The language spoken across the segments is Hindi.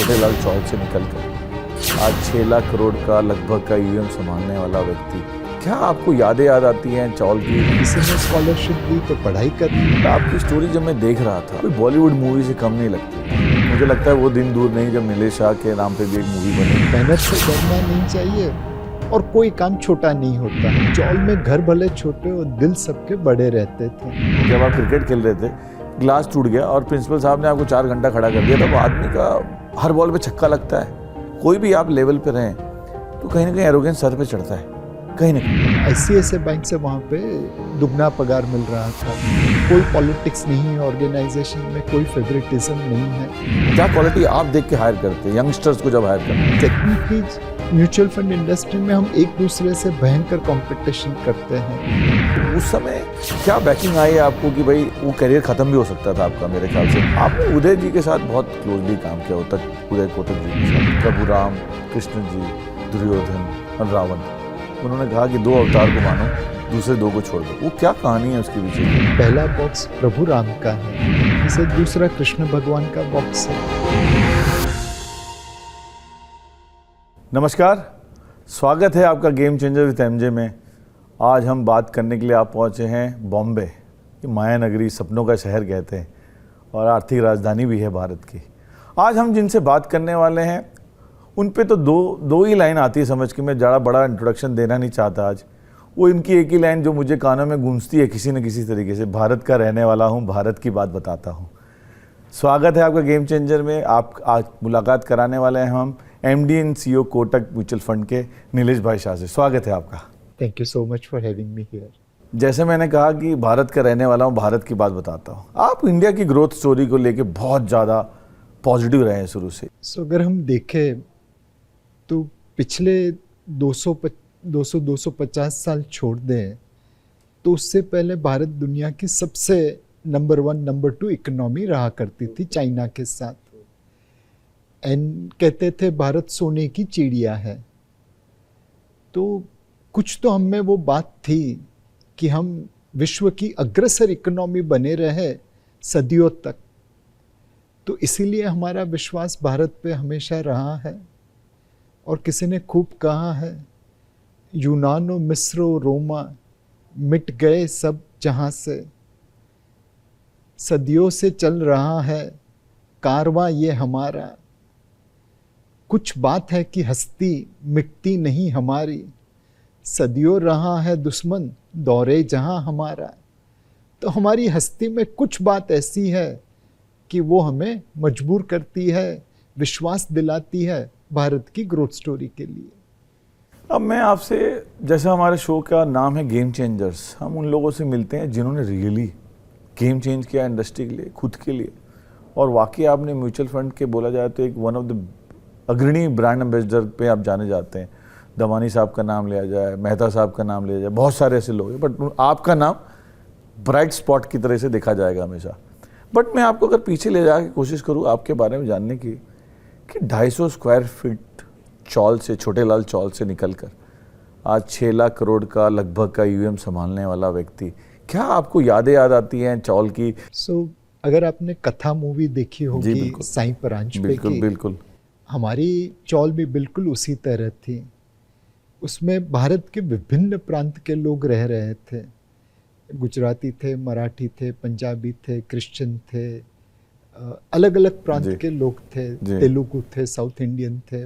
छोटेलाल चौक से निकलकर आज 6 लाख करोड़ का लगभग का ईवीएम संभालने वाला व्यक्ति, क्या आपको याद आती हैं चौल की? किसी ने स्कॉलरशिप दी तो पढ़ाई कर ली। आपकी स्टोरी जब मैं देख रहा था, कोई बॉलीवुड मूवी से कम नहीं लगती। मुझे लगता है वो दिन दूर नहीं जब नीलेश शाह के नाम पे भी एक मूवी बनी। मेहनत से डरना नहीं चाहिए और कोई काम छोटा नहीं होता। चौल में घर भले छोटे और दिल सबके बड़े रहते थे। जब आप क्रिकेट खेल रहे थे, ग्लास टूट गया और प्रिंसिपल साहब ने आपको 4 घंटा खड़ा कर दिया, तब आदमी का हर बॉल पे छक्का लगता है। कोई भी आप लेवल पे रहें तो कहीं ना कहीं एरोगेंस सर पे चढ़ता है, कहीं ना कहीं। ICICI बैंक से वहाँ पे दुगना पगार मिल रहा था। कोई पॉलिटिक्स नहीं है ऑर्गेनाइजेशन में, कोई फेवरेटिज्म नहीं है। क्या क्वालिटी आप देख के हायर करते हैं यंगस्टर्स को जब हायर करते हैं? टेक्निकली म्यूचुअल फंड इंडस्ट्री में हम एक दूसरे से भयंकर कंपटीशन करते हैं। उस समय क्या बैकिंग आई आपको कि भाई वो करियर खत्म भी हो सकता था आपका? मेरे ख्याल से आपने उदय जी के साथ बहुत क्लोजली काम किया, उदय कोटक जी के साथ। प्रभु राम, कृष्ण जी, दुर्योधन और रावण, उन्होंने कहा कि 2 अवतार को मानो, दूसरे 2 को छोड़ दो। वो क्या कहानी है उसके पीछे? पहला बॉक्स प्रभु राम का है, इसे दूसरा कृष्ण भगवान का बॉक्स है। नमस्कार, स्वागत है आपका गेम चेंजर विद एमजे में। आज हम बात करने के लिए आप पहुंचे हैं बॉम्बे। ये माया नगरी, सपनों का शहर कहते हैं और आर्थिक राजधानी भी है भारत की। आज हम जिनसे बात करने वाले हैं उन पे तो दो ही लाइन आती है समझ के। मैं ज़्यादा बड़ा इंट्रोडक्शन देना नहीं चाहता आज। वो इनकी एक ही लाइन जो मुझे कानों में गूंजती है किसी न किसी तरीके से, भारत का रहने वाला हूँ, भारत की बात बताता हूँ। स्वागत है आपका गेम चेंजर में। आप आज मुलाकात कराने वाले हैं हम MD and CEO Kotak mutual fund के नीलेश भाई शाह से। स्वागत है आपका। Thank you so much for having me here. जैसे मैंने कहा कि भारत का रहने वाला हूँ, भारत की बात बताता हूँ। आप इंडिया की ग्रोथ स्टोरी को लेके बहुत ज़्यादा पॉजिटिव रहे हैं शुरू से। अगर हम देखें तो पिछले 250 साल छोड़ दें तो उससे पहले भारत दुनिया की सबसे नंबर 1 नंबर 2 इकोनॉमी रहा करती थी चाइना के साथ। कहते थे भारत सोने की चिड़िया है। तो कुछ तो हम में वो बात थी कि हम विश्व की अग्रसर इकोनॉमी बने रहे सदियों तक। तो इसीलिए हमारा विश्वास भारत पे हमेशा रहा है। और किसी ने खूब कहा है, यूनानो मिस्रो रोमा मिट गए सब जहाँ से, सदियों से चल रहा है कारवां ये हमारा। कुछ बात है कि हस्ती मिटती नहीं हमारी, सदियों रहा है दुश्मन दौरे जहां हमारा। तो हमारी हस्ती में कुछ बात ऐसी है कि वो हमें मजबूर करती है, विश्वास दिलाती है भारत की ग्रोथ स्टोरी के लिए। अब मैं आपसे, जैसे हमारे शो का नाम है गेम चेंजर्स, हम उन लोगों से मिलते हैं जिन्होंने रियली गेम चेंज किया इंडस्ट्री के लिए, खुद के लिए। और वाकई आपने म्यूचुअल फंड के बोला जाए तो एक वन ऑफ द अग्रणी ब्रांड एम्बेसडर पे आप जाने जाते हैं। दवानी साहब का नाम लिया जाए, मेहता साहब का नाम लिया जाए, बहुत सारे ऐसे लोग हैं, बट आपका नाम ब्राइट स्पॉट की तरह से देखा जाएगा हमेशा। बट मैं आपको अगर पीछे ले जाके कोशिश करूँ आपके बारे में जानने की, कि 250 स्क्वायर फीट चौल से, छोटेलाल चौल से निकलकर आज 6 लाख करोड़ का लगभग का ईवीएम संभालने वाला व्यक्ति, क्या आपको याद आती हैं चौल की? अगर आपने कथा मूवी देखी होगी साईं परांजपे की, बिल्कुल बिल्कुल, हमारी चौल भी बिल्कुल उसी तरह थी। उसमें भारत के विभिन्न प्रांत के लोग रह रहे थे। गुजराती थे, मराठी थे, पंजाबी थे, क्रिश्चियन थे, अलग अलग प्रांत के लोग थे, तेलुगु थे, साउथ इंडियन थे।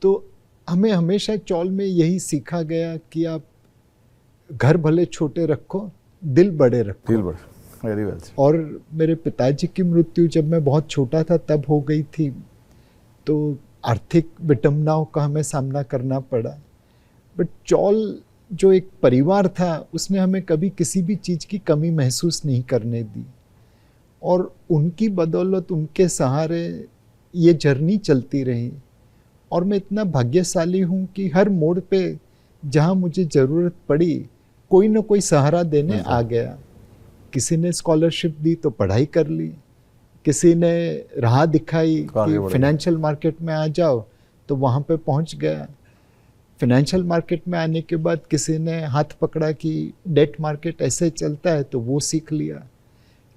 तो हमें हमेशा चौल में यही सीखा गया कि आप घर भले छोटे रखो, दिल बड़े रखो। दिल बड़े, वेरी वेल। और मेरे पिताजी की मृत्यु जब मैं बहुत छोटा था तब हो गई थी, तो आर्थिक विडंबनाओं का हमें सामना करना पड़ा। बट चौल जो एक परिवार था, उसने हमें कभी किसी भी चीज़ की कमी महसूस नहीं करने दी। और उनकी बदौलत, उनके सहारे ये जर्नी चलती रही। और मैं इतना भाग्यशाली हूँ कि हर मोड़ पे जहाँ मुझे ज़रूरत पड़ी, कोई ना कोई सहारा देने आ गया। किसी ने स्कॉलरशिप दी तो पढ़ाई कर ली, किसी ने राह दिखाई कि फाइनेंशियल मार्केट में आ जाओ तो वहाँ पे पहुँच गया। फाइनेंशियल मार्केट में आने के बाद किसी ने हाथ पकड़ा कि डेट मार्केट ऐसे चलता है तो वो सीख लिया।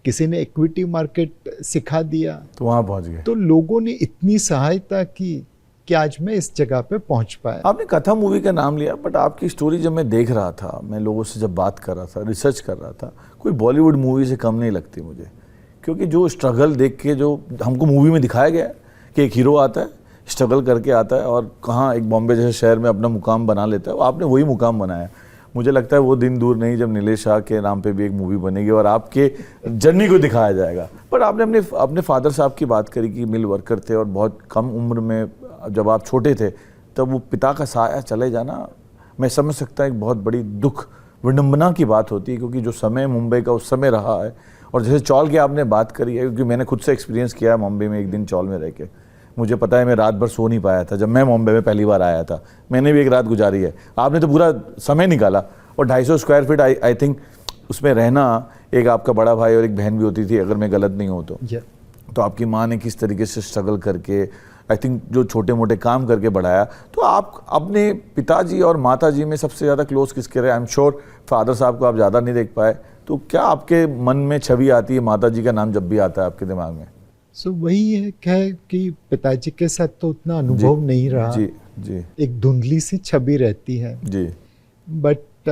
किसी ने इक्विटी मार्केट सिखा दिया, तो वहाँ पहुँच गए। तो लोगों ने इतनी सहायता की कि आज मैं इस जगह पे पहुंच पाया। आपने कथा मूवी का नाम लिया, बट आपकी स्टोरी जब मैं देख रहा था, मैं लोगों से जब बात कर रहा था, रिसर्च कर रहा था, कोई बॉलीवुड मूवी से कम नहीं लगती मुझे। क्योंकि जो स्ट्रगल देख के जो हमको मूवी में दिखाया गया है कि एक हीरो आता है, स्ट्रगल करके आता है और कहाँ एक बॉम्बे जैसे शहर में अपना मुकाम बना लेता है, आपने वही मुकाम बनाया। मुझे लगता है वो दिन दूर नहीं जब नीलेश शाह के नाम पे भी एक मूवी बनेगी और आपके जर्नी को दिखाया जाएगा। पर आपने अपने फादर साहब की बात करी कि मिल वर्कर थे और बहुत कम उम्र में जब आप छोटे थे तब वो पिता का साया चले जाना, मैं समझ सकता हूँ एक बहुत बड़ी दुख विडंबना की बात होती है, क्योंकि जो समय मुंबई का उस समय रहा है। और जैसे चौल की आपने बात करी है, क्योंकि मैंने खुद से एक्सपीरियंस किया है मुंबई में, एक दिन चौल में रह के मुझे पता है मैं रात भर सो नहीं पाया था। जब मैं मुंबई में पहली बार आया था, मैंने भी एक रात गुजारी है, आपने तो पूरा समय निकाला। और 250 स्क्वायर फीट आई थिंक उसमें रहना, एक आपका बड़ा भाई और एक बहन भी होती थी अगर मैं गलत नहीं हूँ तो आपकी माँ ने किस तरीके से स्ट्रगल करके आई थिंक जो छोटे मोटे काम करके बढ़ाया। तो आप अपने पिताजी और माताजी में सबसे ज़्यादा क्लोज किसके रहे? आई एम श्योर फादर साहब को आप ज़्यादा नहीं देख पाए, तो क्या आपके मन में छवि आती है माताजी का नाम जब भी आता है आपके दिमाग में? वही है कि पिताजी के साथ तो उतना अनुभव नहीं रहा जी जी, एक धुंधली सी छवि रहती है जी। बट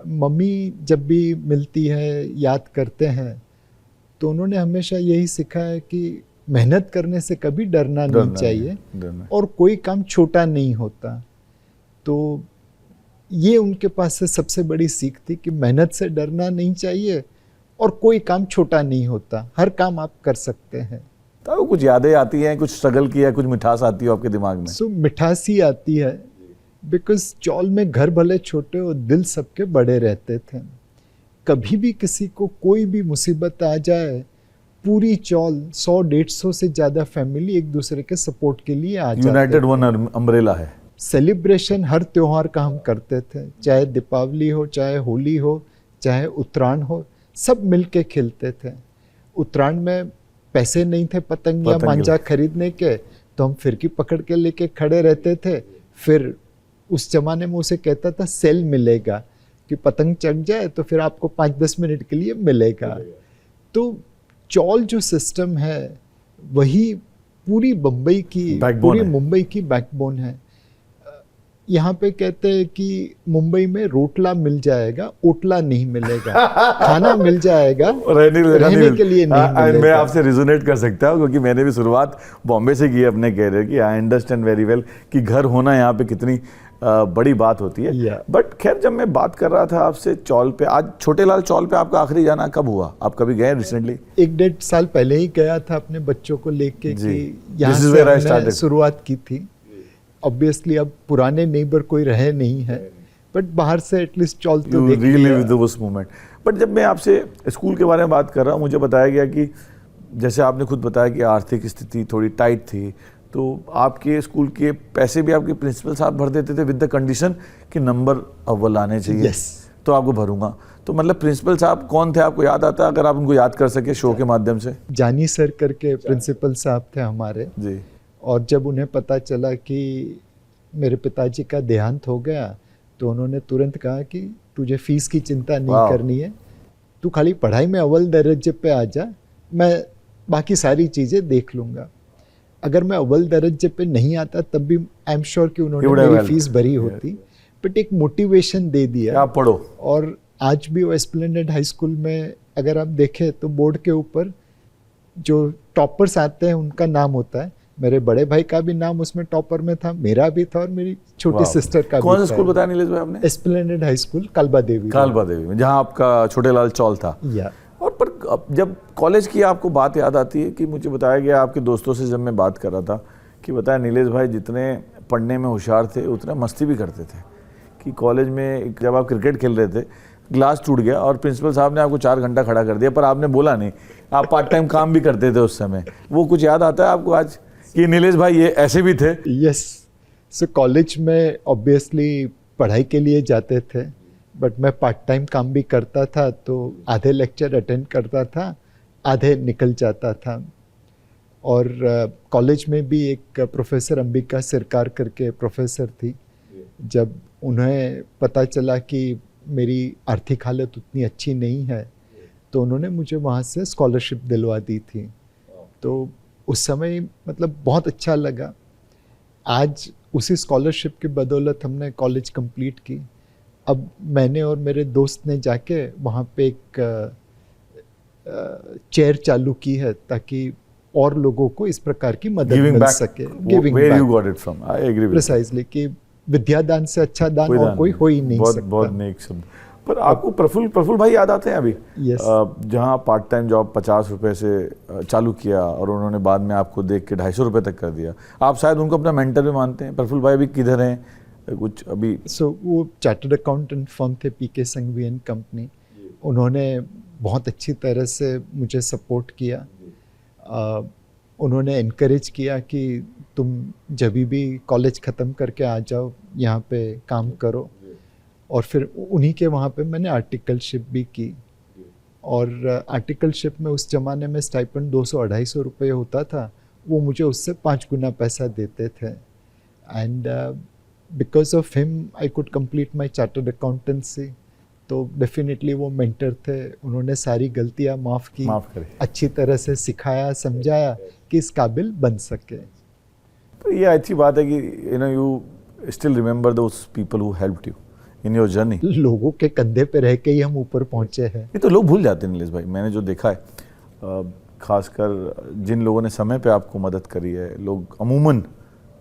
मम्मी जब भी मिलती है, याद करते हैं, तो उन्होंने हमेशा यही सिखाया है कि मेहनत करने से कभी डरना नहीं चाहिए और कोई काम छोटा नहीं होता। तो ये उनके पास से सबसे बड़ी सीख थी कि मेहनत से डरना नहीं चाहिए और कोई काम छोटा नहीं होता, हर काम आप कर सकते हैं। तो कुछ यादें आती हैं, कुछ स्ट्रगल किया, कुछ मिठास आती है आपके दिमाग में? मिठास ही आती है, बिकॉज चौल में घर भले छोटे और दिल सबके बड़े रहते थे। कभी भी किसी को कोई भी मुसीबत आ जाए, पूरी चौल 100-150 से ज़्यादा फैमिली एक दूसरे के सपोर्ट के लिए आ जाते। यूनाइटेड वन अम्ब्रेला है। सेलिब्रेशन हर त्योहार का हम करते थे, चाहे दीपावली हो, चाहे होली हो, चाहे उत्तरायण हो, सब मिलके खेलते थे। उत्तरायण में पैसे नहीं थे पतंग या मांझा खरीदने के, तो हम फिरकी पकड़ के लेके खड़े रहते थे। फिर उस जमाने में उसे कहता था सेल मिलेगा, कि पतंग चढ़ जाए तो फिर आपको 5-10 मिनट के लिए मिलेगा। तो चौल जो सिस्टम है वही पूरी मुंबई की बैकबोन है। यहाँ पे कहते हैं कि मुंबई में रोटला मिल जाएगा, ओटला नहीं मिलेगा। खाना मिल जाएगा, रहने के लिए नहीं मिलेगा। मैं आपसे रिजोनेट कर सकता हूँ, क्योंकि मैंने भी शुरुआत बॉम्बे से की है अपने कैरियर की। आई अंडरस्टैंड वेरी वेल कि घर होना यहाँ पे कितनी बड़ी बात होती है। बट खैर, जब मैं बात कर रहा था आपसे चौल पे, आज छोटे लाल चौल पे आपका आखिरी जाना कब हुआ? आप कभी गए रिसेंटली? 1-1.5 साल पहले ही गया था अपने बच्चों को लेके, कि यहाँ से हमने शुरुआत की थी। ऑब्वियसली अब पुराने नेबर कोई रहे नहीं है, बट बाहर से एटलीस्ट चौल तो देख लिया। उस मोमेंट। बट जब मैं आपसे स्कूल के बारे में बात कर रहा हूँ, मुझे बताया गया कि जैसे आपने खुद बताया कि आर्थिक स्थिति थोड़ी टाइट थी, तो आपके स्कूल के पैसे भी आपके प्रिंसिपल साहब भर देते थे विद द कंडीशन कि नंबर अव्वल आने चाहिए। तो आपको भरूंगा। तो मतलब प्रिंसिपल साहब कौन थे, आपको याद आता, अगर आप उनको याद कर सके शो के माध्यम से? जानी सर करके प्रिंसिपल साहब थे हमारे जी। और जब उन्हें पता चला कि मेरे पिताजी का देहांत हो गया, तो उन्होंने तुरंत कहा कि तुझे फीस की चिंता नहीं करनी है, तू खाली पढ़ाई में अव्वल दर्जे पे आ जा, मैं बाकी सारी चीज़ें देख लूँगा। अगर मैं अव्वल दर्जे पे नहीं आता तब भी आई एम श्योर कि उन्होंने मेरी फीस भरी होती, बट एक मोटिवेशन दे दिया, आप पढ़ो। और आज भी वो एस्प्लेनेड हाई स्कूल में अगर आप देखें तो बोर्ड के ऊपर जो टॉपर्स आते हैं उनका नाम होता है। मेरे बड़े भाई का भी नाम उसमें टॉपर में था, मेरा भी था, और मेरी छोटी सिस्टर का भी। कौन सा स्कूल बताया नीलेश भाई आपने? एस्प्लेनेड हाई स्कूल कालबा देवी में, जहाँ आपका छोटे लाल चौल था। और पर जब कॉलेज की आपको बात याद आती है कि मुझे बताया गया आपके दोस्तों से, जब मैं बात कर रहा था, कि बताया नीलेश भाई जितने पढ़ने में होशियार थे उतना मस्ती भी करते थे। कि कॉलेज में जब आप क्रिकेट खेल रहे थे, ग्लास टूट गया और प्रिंसिपल साहब ने आपको 4 घंटा खड़ा कर दिया, पर आपने बोला नहीं, आप पार्ट टाइम काम भी करते थे उस समय। वो कुछ याद आता है आपको आज कि नीलेश भाई ये ऐसे भी थे? यस, सो कॉलेज में ऑब्वियसली पढ़ाई के लिए जाते थे, बट मैं पार्ट टाइम काम भी करता था, तो आधे लेक्चर अटेंड करता था, आधे निकल जाता था। और कॉलेज में भी एक प्रोफेसर अंबिका सरकार करके प्रोफेसर थी। जब उन्हें पता चला कि मेरी आर्थिक हालत उतनी अच्छी नहीं है, तो उन्होंने मुझे वहाँ से स्कॉलरशिप दिलवा दी थी। तो उस समय मतलब बहुत अच्छा लगा। आज उसी स्कॉलरशिप की बदौलत हमने कॉलेज कंप्लीट की। अब मैंने और मेरे दोस्त ने जाके वहाँ पे एक चेयर चालू की है ताकि और लोगों को इस प्रकार की मदद मिल सके। Giving back, where you got it from? I agree with precisely कि विद्यादान से अच्छा दान और कोई हो ही नहीं सकता। बहुत नेक शब्द। पर आपको प्रफुल्ल भाई याद आते हैं अभी? Yes. जहाँ पार्ट टाइम जॉब 50 रुपए से चालू किया और उन्होंने बाद में आपको देख के 250 रुपए तक कर दिया। आप शायद उनको अपना मेंटर भी मानते हैं। प्रफुल्ल भाई अभी किधर हैं? कुछ अभी वो चार्टर्ड अकाउंटेंट फर्म थे, पीके संघवी एंड कंपनी। उन्होंने बहुत अच्छी तरह से मुझे सपोर्ट किया। उन्होंने इनकरेज किया कि तुम जब भी कॉलेज ख़त्म करके आ जाओ, यहाँ पे काम करो। और फिर उन्हीं के वहाँ पे मैंने आर्टिकलशिप भी की। और आर्टिकलशिप में उस ज़माने में स्टाइपेंड 200-250 रुपये होता था, वो मुझे उससे 5 गुना पैसा देते थे। And because of him I could complete my chartered accountancy. तो डेफिनेटली वो मेंटर थे। उन्होंने सारी गलतियाँ माफ़ की, अच्छी तरह से सिखाया, समझाया कि इस काबिल बन सके। तो ये अच्छी बात है कि you still remember those people who helped you in your journey. लोगों के कंधे पे रह के ही हम ऊपर पहुंचे हैं। ये तो लोग भूल जाते हैं नीलेश भाई, मैंने जो देखा है, खासकर जिन लोगों ने समय पे आपको मदद करी है, लोग अमूमन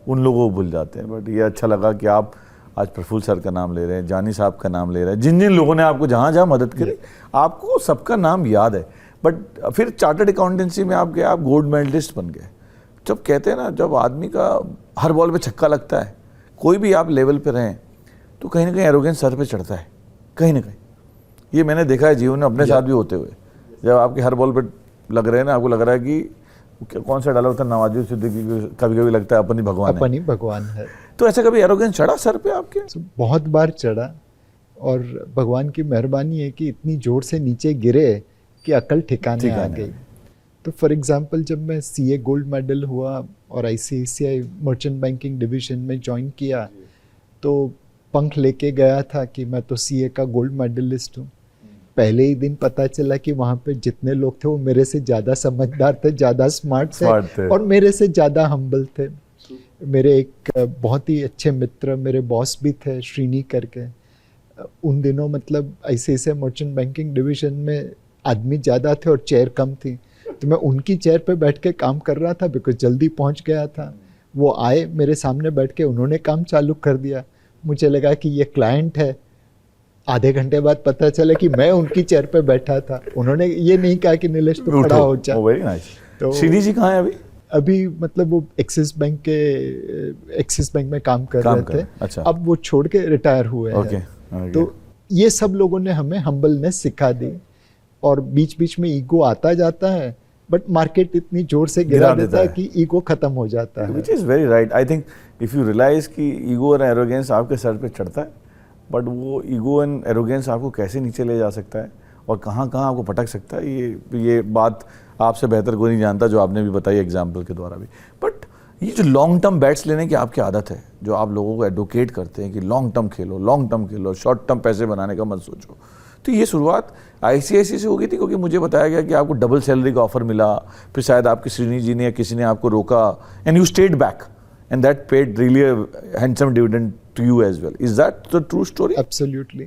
उन लोगों को भूल जाते हैं। बट ये अच्छा लगा कि आप आज प्रफुल्ल सर का नाम ले रहे हैं, जानी साहब का नाम ले रहे हैं, जिन जिन लोगों ने आपको जहाँ जहाँ मदद करी, आपको सबका नाम याद है। बट फिर चार्टर्ड अकाउंटेंसी में आप गए, आप गोल्ड मेडलिस्ट बन गए। जब कहते हैं ना, जब आदमी का हर बॉल पे छक्का लगता है, कोई भी आप लेवल पे रहें, तो कहीं ना कहीं एरोगेंस सर पे चढ़ता है, कहीं ना कहीं। ये मैंने देखा है जीवन में अपने साथ भी होते हुए। जब आपके हर बॉल पे लग रहे हैं ना, आपको लग रहा है कि कौन सा डायलॉग था नवाजुद्दीन सिद्दीकी, कभी कभी लगता है अपन ही भगवान है। तो ऐसा कभी एरोगेंस चढ़ा सर पे आपके? बहुत बार चढ़ा। और भगवान की मेहरबानी है कि इतनी जोर से नीचे गिरे कि अकल ठिकाने आ गई। तो फॉर एग्जांपल, जब मैं सीए गोल्ड मेडल हुआ और आईसीआईसीआई मर्चेंट बैंकिंग डिवीजन में ज्वाइन किया, तो पंख लेके गया था कि मैं तो सीए का गोल्ड मेडलिस्ट हूँ। पहले ही दिन पता चला कि वहाँ पे जितने लोग थे वो मेरे से ज़्यादा समझदार थे, ज़्यादा स्मार्ट थे और मेरे से ज़्यादा हम्बल थे। मेरे एक बहुत ही अच्छे मित्र, मेरे बॉस भी थे, श्रीनी करके। उन दिनों मतलब आईसीआईसीआई मर्चेंट बैंकिंग डिवीजन में आदमी ज़्यादा थे और चेयर कम थी, तो मैं उनकी चेयर पे बैठ के काम कर रहा था बिकॉज जल्दी पहुंच गया था। वो आए मेरे सामने बैठ के, उन्होंने काम चालू कर दिया। मुझे लगा कि ये क्लाइंट है। आधे घंटे बाद पता चला कि मैं उनकी चेयर पे बैठा था। उन्होंने ये नहीं कहा कि नीलेश तो खड़ा हो जा। तो श्रीनी जी कहाँ है अभी मतलब वो एक्सिस बैंक में काम कर रहे थे। अच्छा। अब वो छोड़ के रिटायर हुए हैं। तो ये सब लोगों ने हमें हम्बलनेस सिखा दी। और बीच बीच में ईगो आता जाता है, बट मार्केट इतनी जोर से गिरा देता है कि ईगो खत्म हो जाता है। Which is very right. I think if you realise कि ईगो और एरोगेंस आपके सर पे चढ़ता है, बट वो ईगो एंड एरोगेंस आपको कैसे नीचे ले जा सकता है और कहाँ कहाँ आपको पटक सकता है, ये बात आपसे बेहतर कोई नहीं जानता, जो आपने भी बताई एग्जाम्पल के द्वारा भी। बट ये जो लॉन्ग टर्म बैट्स लेने की आपकी आदत है, जो आप लोगों को एडवोकेट करते हैं कि लॉन्ग टर्म खेलो, शॉर्ट टर्म पैसे बनाने का मत सोचो, तो ये शुरुआत आईसीआईसीआई से हो गई थी? क्योंकि मुझे बताया गया कि आपको डबल सैलरी का ऑफर मिला, फिर शायद आपकी श्रीनी जी ने या किसी ने आपको रोका, and you stayed back and that paid really handsome dividend to you as well. Is that the true story? Absolutely.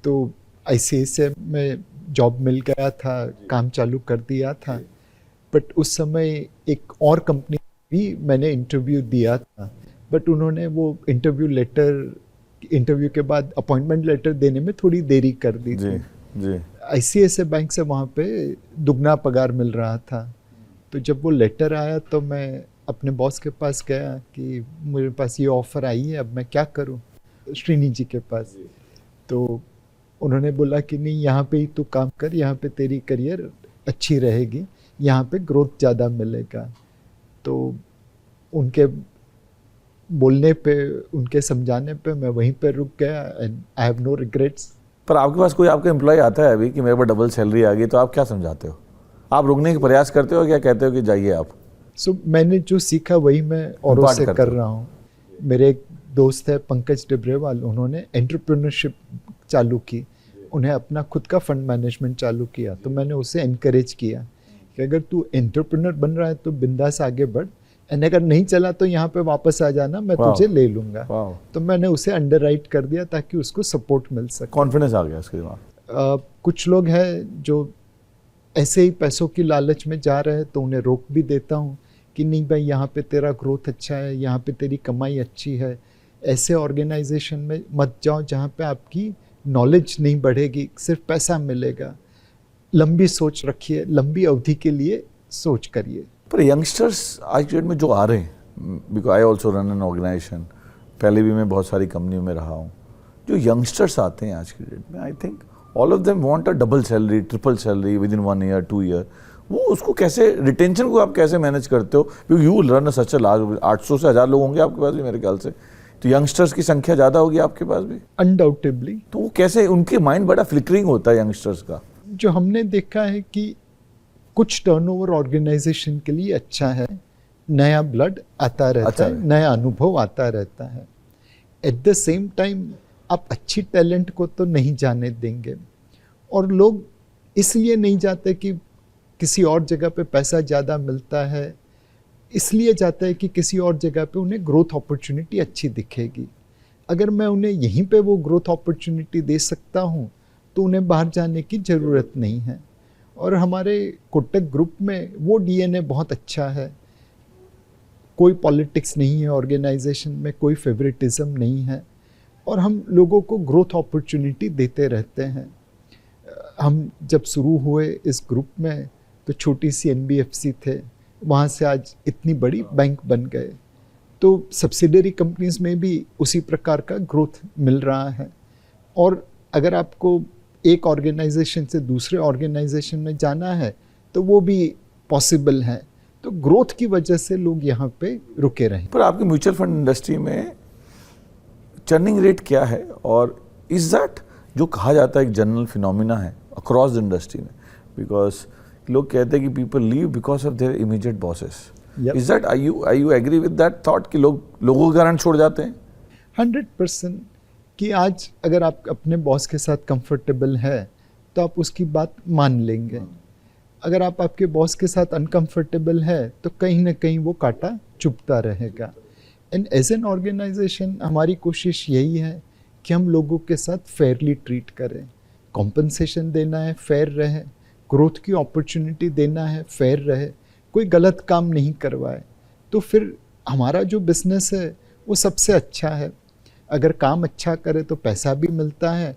तो आईसीआईसीआई में जॉब मिल गया था, काम चालू कर दिया था, बट उस समय एक और कंपनी भी मैंने इंटरव्यू दिया था, बट उन्होंने वो इंटरव्यू के बाद अपॉइंटमेंट लेटर देने में थोड़ी देरी कर दी थी। आईसीआईसीआई बैंक से वहाँ पे दुगना पगार मिल रहा था। तो जब वो लेटर आया तो मैं अपने बॉस के पास गया कि मेरे पास ये ऑफ़र आई है, अब मैं क्या करूँ, श्रीनी जी के पास। तो उन्होंने बोला कि नहीं, यहाँ पे ही तू काम कर, यहाँ पे तेरी करियर अच्छी रहेगी, यहाँ पे ग्रोथ ज़्यादा मिलेगा। तो उनके बोलने पे, उनके समझाने पे मैं वहीं पे रुक गया and I have no regrets. पर आपके पास कोई आपका एम्प्लॉय आता है अभी कि मेरे पास डबल सैलरी आ गई, तो आप क्या समझाते हो? आप रुकने का प्रयास करते हो, क्या कहते हो कि जाइए आप? मैंने जो सीखा वही मैं औरों से कर रहा हूँ। मेरे एक दोस्त है पंकज डिब्रेवाल, उन्होंने एंटरप्रेन्योरशिप चालू की उन्हें अपना खुद का फंड मैनेजमेंट चालू किया, तो मैंने उसे एनकरेज किया कि अगर तू एंटरप्रेन्योर बन रहा है तो बिंदास आगे बढ़, एंड अगर नहीं चला तो यहाँ पे वापस आ जाना, मैं तुझे ले लूँगा। तो मैंने उसे अंडरराइट कर दिया ताकि उसको सपोर्ट मिल सके। कॉन्फिडेंस आ गया उसके दिमाग। कुछ लोग हैं जो ऐसे ही पैसों की लालच में जा रहे हैं, तो उन्हें रोक भी देता हूँ कि नहीं भाई, यहाँ पे तेरा ग्रोथ अच्छा है, यहाँ पे तेरी कमाई अच्छी है, ऐसे ऑर्गेनाइजेशन में मत जाओ जहाँ पे आपकी नॉलेज नहीं बढ़ेगी, सिर्फ पैसा मिलेगा। लंबी सोच रखिए, लंबी अवधि के लिए सोच करिए। पर यंगस्टर्स आज के डेट में जो आ रहे हैं, because I also run an organisation, पहले भी मैं बहुत सारी कंपनियों में रहा हूँ, जो यंगस्टर्स आते हैं आज की डेट में, I think all of them want a double salary, triple salary with in 1 year 2 year. वो उसको कैसे, रिटेंशन को आप कैसे मैनेज करते हो? क्योंकि you run such a large, 800 से 1000 लोग होंगे आपके पास भी मेरे ख्याल से, तो यंगस्टर्स की संख्या ज़्यादा होगी आपके पास भी अनडाउटेबली। तो वो कैसे, उनके माइंड बड़ा फ्लिकरिंग होता है यंगस्टर्स का। जो हमने देखा है कि कुछ टर्नओवर ऑर्गेनाइजेशन के लिए अच्छा है, नया ब्लड आता रहता है, नया अनुभव आता रहता है। एट द सेम टाइम आप अच्छी टैलेंट को तो नहीं जाने देंगे, और लोग इसलिए नहीं जाते कि किसी और जगह पे पैसा ज़्यादा मिलता है, इसलिए जाता है कि किसी और जगह पे उन्हें ग्रोथ अपॉर्चुनिटी अच्छी दिखेगी। अगर मैं उन्हें यहीं पे वो ग्रोथ अपॉर्चुनिटी दे सकता हूँ तो उन्हें बाहर जाने की ज़रूरत नहीं है। और हमारे कोटक ग्रुप में वो डीएनए बहुत अच्छा है। कोई पॉलिटिक्स नहीं है ऑर्गेनाइजेशन में, कोई फेवरेटिज्म नहीं है, और हम लोगों को ग्रोथ अपॉर्चुनिटी देते रहते हैं। हम जब शुरू हुए इस ग्रुप में तो छोटी सी एनबीएफसी थे, वहाँ से आज इतनी बड़ी बैंक बन गए। तो सब्सिडरी कंपनीज में भी उसी प्रकार का ग्रोथ मिल रहा है। और अगर आपको एक ऑर्गेनाइजेशन से दूसरे ऑर्गेनाइजेशन में जाना है तो वो भी पॉसिबल है। तो ग्रोथ की वजह से लोग यहाँ पे रुके रहे। पर आपकी म्यूचुअल फंड इंडस्ट्री में चर्निंग रेट क्या है, और इज दैट जो कहा जाता है एक जनरल फिनोमिना है अक्रॉस द इंडस्ट्री में? बिकॉज लोग कहते हैं कि people leave because of their immediate bosses. Is that, I you agree with that thought कि लोगों के कारण छोड़ जाते हैं? 100% कि आज अगर आप अपने बॉस के साथ कंफर्टेबल है तो आप उसकी बात मान लेंगे। अगर आप आपके बॉस के साथ अनकंफर्टेबल है तो कहीं ना कहीं वो कांटा चुभता रहेगा। एंड एज एन ऑर्गेनाइजेशन हमारी कोशिश यही है कि हम लोगों के साथ फेयरली ट्रीट करें। कॉम्पनसेशन देना है, फेयर रहे, ग्रोथ की अपॉर्चुनिटी देना है, फेयर रहे, कोई गलत काम नहीं करवाए, तो फिर हमारा जो बिजनेस है वो सबसे अच्छा है। अगर काम अच्छा करे तो पैसा भी मिलता है,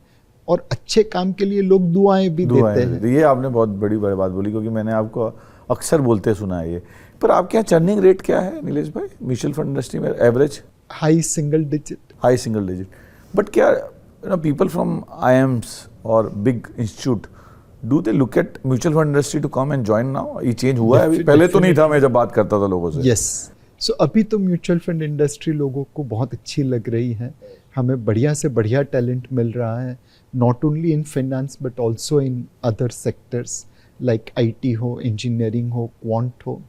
और अच्छे काम के लिए लोग दुआएं भी देते हैं। ये आपने बहुत बड़ी बात बोली, क्योंकि मैंने आपको अक्सर बोलते सुना है ये। पर आपके यहाँ चर्निंग रेट क्या है नीलेश भाई म्यूचुअल फंड इंडस्ट्री में? Average high single digit. But क्या पीपल फ्रॉम IIMs और big institute, do they look at mutual fund industry to come and join now? ये चेंज हुआ है अभी? पहले तो नहीं था, मैं जब बात करता था लोगों से। यस, सो अभी तो म्यूचुअल फंड इंडस्ट्री लोगों को बहुत अच्छी लग रही है। हमें बढ़िया से बढ़िया टैलेंट मिल रहा है, not only in finance but also in other sectors like IT हो, इंजीनियरिंग हो, क्वांट हो।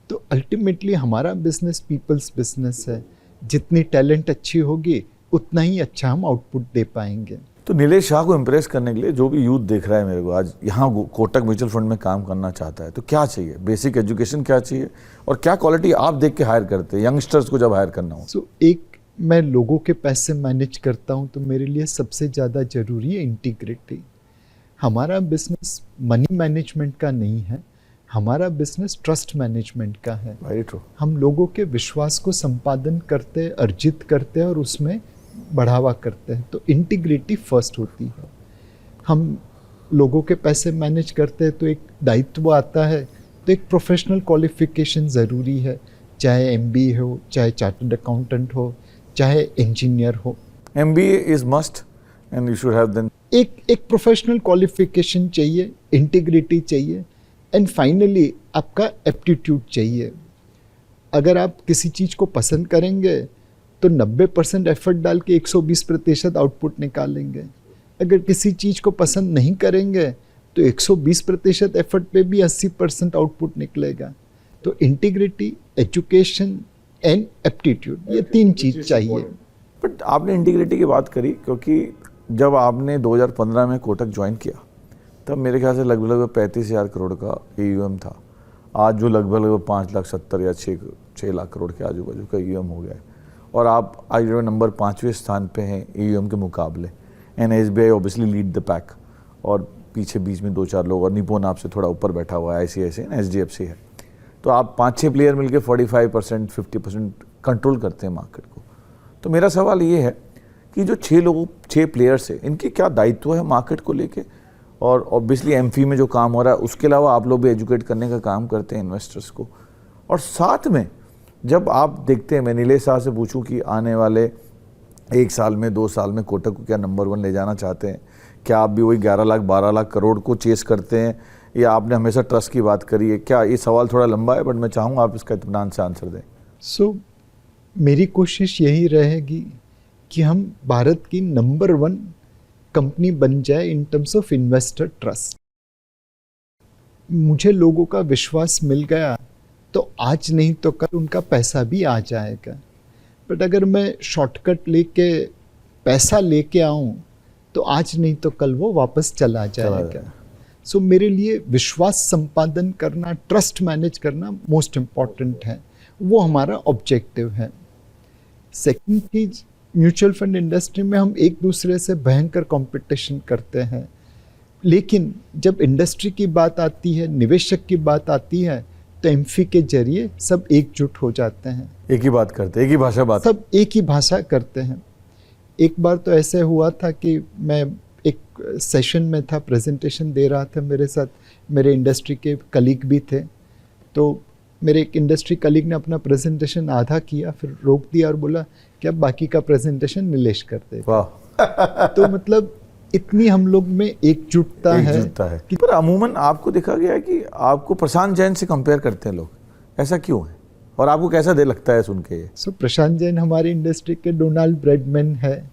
तो अल्टीमेटली हमारा बिजनेस पीपल्स बिजनेस है। जितनी टैलेंट अच्छी होगी उतना ही अच्छा हम आउटपुट दे पाएंगे। तो नीलेश शाह को इम्प्रेस करने के लिए जो भी यूथ देख रहा है मेरे को आज यहाँ कोटक म्यूचुअल फंड में काम करना चाहता है, तो क्या चाहिए? बेसिक एजुकेशन क्या चाहिए, और क्या क्वालिटी आप देख के हायर करते हैं यंगस्टर्स को जब हायर करना हो? सो एक, मैं लोगों के पैसे मैनेज करता हूँ तो मेरे लिए सबसे ज़्यादा ज़रूरी है इंटीग्रिटी। हमारा बिजनेस मनी मैनेजमेंट का नहीं है, हमारा बिजनेस ट्रस्ट मैनेजमेंट का है। Very true. हम लोगों के विश्वास को संपादन करते, अर्जित करते हैं और उसमें बढ़ावा करते हैं। तो इंटीग्रिटी फर्स्ट होती है। हम लोगों के पैसे मैनेज करते हैं तो एक दायित्व आता है, तो एक प्रोफेशनल क्वालिफिकेशन ज़रूरी है, चाहे MBA हो, चाहे चार्टर्ड अकाउंटेंट हो, चाहे इंजीनियर हो। MBA is must and you should have then. एक प्रोफेशनल क्वालिफिकेशन चाहिए, इंटीग्रिटी चाहिए, एंड फाइनली आपका एप्टीट्यूड चाहिए। अगर आप किसी चीज़ को पसंद करेंगे तो 90% एफर्ट डाल के 120% आउटपुट निकालेंगे। अगर किसी चीज़ को पसंद नहीं करेंगे तो 120% एफर्ट पे भी 80% आउटपुट निकलेगा। तो इंटीग्रिटी, एजुकेशन एंड एप्टीट्यूड, ये 3 चीज़ चाहिए। बट आपने इंटीग्रिटी की बात करी, क्योंकि जब आपने 2015 में कोटक ज्वाइन किया तब मेरे ख्याल से लगभग 35,000 करोड़ का AUM था। आज जो लगभग 5,70,000 या 6 लाख करोड़ के आजू बाजू का AUM हो गया है, और आप आज नंबर 5वें स्थान पे हैं AUM के मुकाबले। And SBI obviously lead the pack, और पीछे बीच में 2-4 लोग, और निपोन आपसे थोड़ा ऊपर बैठा हुआ है, ICICI एंड HDFC है। तो आप 5-6 प्लेयर मिलकर 45% 50% कंट्रोल करते हैं मार्केट को। तो मेरा सवाल ये है कि जो 6 प्लेयर्स है, इनकी क्या दायित्व है मार्केट को लेके, और ऑब्वियसली एमफी में जो काम हो रहा है उसके अलावा आप लोग भी एजुकेट करने का काम करते हैं इन्वेस्टर्स को। और साथ में जब आप देखते हैं, मैं नीलेश साहब से पूछूं कि आने वाले 1 साल में 2 साल में कोटक को क्या नंबर 1 ले जाना चाहते हैं, क्या आप भी वही 11 लाख 12 लाख करोड़ को चेस करते हैं, या आपने हमेशा ट्रस्ट की बात करी है? क्या ये सवाल थोड़ा लंबा है, बट मैं चाहूँगा आप इसका इत्मीनान से आंसर दें। मेरी कोशिश यही रहेगी कि हम भारत की नंबर 1 कंपनी बन जाए in terms of investor trust. मुझे लोगों का विश्वास मिल गया तो आज नहीं तो कल उनका पैसा भी आ जाएगा। बट अगर मैं शॉर्टकट लेके पैसा लेके आऊं तो आज नहीं तो कल वो वापस चला जाएगा। सो मेरे लिए विश्वास संपादन करना, ट्रस्ट मैनेज करना मोस्ट इम्पॉर्टेंट है, वो हमारा ऑब्जेक्टिव है। सेकंड चीज, म्यूचुअल फंड इंडस्ट्री में हम एक दूसरे से भयंकर कंपटीशन करते हैं, लेकिन जब इंडस्ट्री की बात आती है, निवेशक की बात आती है, तो एमफी के जरिए सब एकजुट हो जाते हैं, एक ही बात करते हैं, एक ही भाषा बात, सब एक ही भाषा करते हैं। एक बार तो ऐसे हुआ था कि मैं एक सेशन में था, प्रेजेंटेशन दे रहा था, मेरे साथ मेरे इंडस्ट्री के कलीग भी थे। तो मेरे एक इंडस्ट्री कलीग ने अपना प्रेजेंटेशन आधा किया, फिर रोक दिया और बोला कि अब बाकी का प्रेजेंटेशन नीलेश कर देगा। तो मतलब इतनी हम लोग में एकजुटता है कि पर अमूमन आपको देखा गया है कि आपको प्रशांत जैन से कंपेयर करते हैं लोग, ऐसा क्यों है, और आपको कैसा दे लगता है सुन के? प्रशांत जैन हमारी इंडस्ट्री के डोनाल्ड ब्रैडमैन है,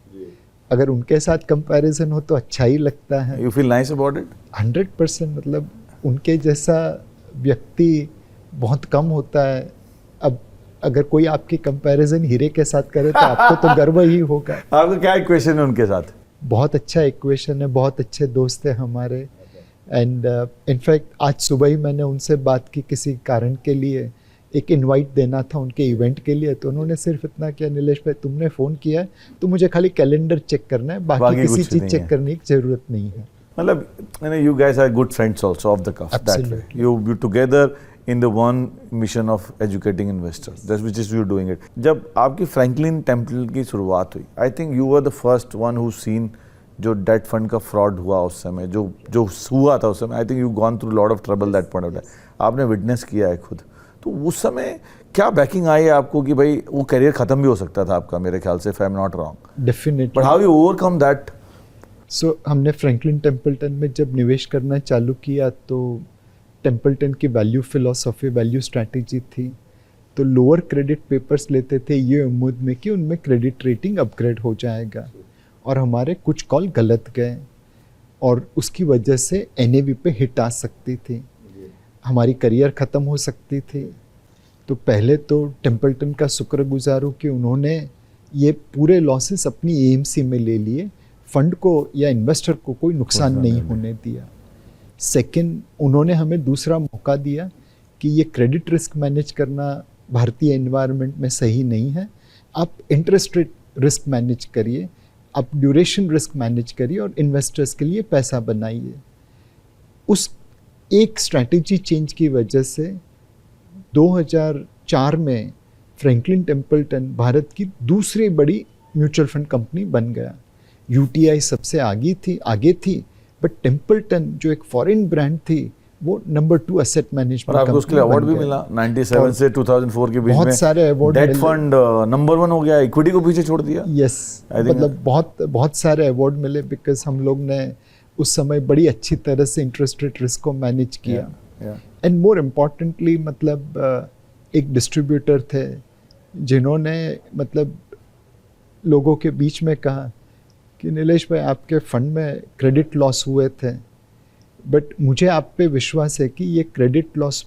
अगर उनके साथ कंपैरिजन हो तो अच्छा ही लगता है। You feel nice about it? 100%, मतलब उनके जैसा व्यक्ति बहुत कम होता है। अब अगर कोई आपकी कंपैरिजन हीरे के साथ करे तो आपको तो गर्व ही होगा। आपका क्या इक्वेशन है उनके साथ? बहुत अच्छा इक्वेशन है, बहुत अच्छे दोस्त हैं हमारे। एंड इनफैक्ट आज सुबह ही मैंने उनसे बात की, किसी कारण के लिए एक इनवाइट देना था उनके इवेंट के लिए, तो उन्होंने सिर्फ इतना किया, नीलेश भाई तुमने फ़ोन किया है तो मुझे खाली कैलेंडर चेक करना है, बाकी किसी चीज़ चेक करने की ज़रूरत नहीं है। मतलब you guys are good friends also off the cuff, that way you together in the one mission of educating investors, that's which is you doing it. जब आपकी फ्रैंकलिन टेम्पल की शुरुआत हुई, I think you were the first one who seen जो डेट फंड का फ्रॉड हुआ उस समय, जो हुआ था उस समय, I think you gone through lot of trouble that point of time. आपने विटनेस किया है खुद, तो उस समय क्या बैकिंग आई है आपको कि भाई वो करियर खत्म भी हो सकता था आपका, मेरे ख्याल से, if I'm not wrong. Definitely. But how you overcome that? So हमने फ्रैंकलिन टेम्पल्टन में जब निवेश करना चालू किया तो टेम्पल्टन की वैल्यू फिलॉसफी, वैल्यू स्ट्रैटेजी थी, तो लोअर क्रेडिट पेपर्स लेते थे ये उम्मीद में कि उनमें क्रेडिट रेटिंग अपग्रेड हो जाएगा, और हमारे कुछ कॉल गलत गए और उसकी वजह से NAV पे हिट आ सकती थी, हमारी करियर ख़त्म हो सकती थी। तो पहले तो टेम्पल्टन का शुक्रगुजार हूँ कि उन्होंने ये पूरे लॉसेस अपनी AMC में ले लिए, फंड को या इन्वेस्टर को कोई नुकसान नहीं होने दिया। सेकंड, उन्होंने हमें दूसरा मौका दिया कि ये क्रेडिट रिस्क मैनेज करना भारतीय एनवायरनमेंट में सही नहीं है, आप इंटरेस्ट रेट रिस्क मैनेज करिए, आप ड्यूरेशन रिस्क मैनेज करिए और इन्वेस्टर्स के लिए पैसा बनाइए। उस एक स्ट्रैटेजी चेंज की वजह से 2004 में फ्रैंकलिन टेम्पल्टन भारत की दूसरी बड़ी म्यूचुअल फंड कंपनी बन गया। UTI सबसे आगे थी, बट टेम्पल्टन जो एक फॉरेन ब्रांड थी वो नंबर 2 एसेट मैनेजमेंट। आपको उसके लिए अवार्ड भी मिला 97 से 2004 के बीच में, बहुत सारे अवार्ड, डेट फंड नंबर 1 हो गया, इक्विटी को पीछे छोड़ दिया। यस, मतलब बहुत सारे अवार्ड मिले, बिकॉज हम लोग ने उस समय बड़ी अच्छी तरह से इंटरेस्ट रेट रिस्क को मैनेज किया। एंड मोर इम्पॉर्टेंटली, मतलब एक डिस्ट्रीब्यूटर थे जिन्होंने मतलब लोगों के बीच में कहा कि नीलेश भाई आपके फंड में क्रेडिट लॉस हुए थे, बट मुझे आप पे विश्वास है कि ये क्रेडिट लॉस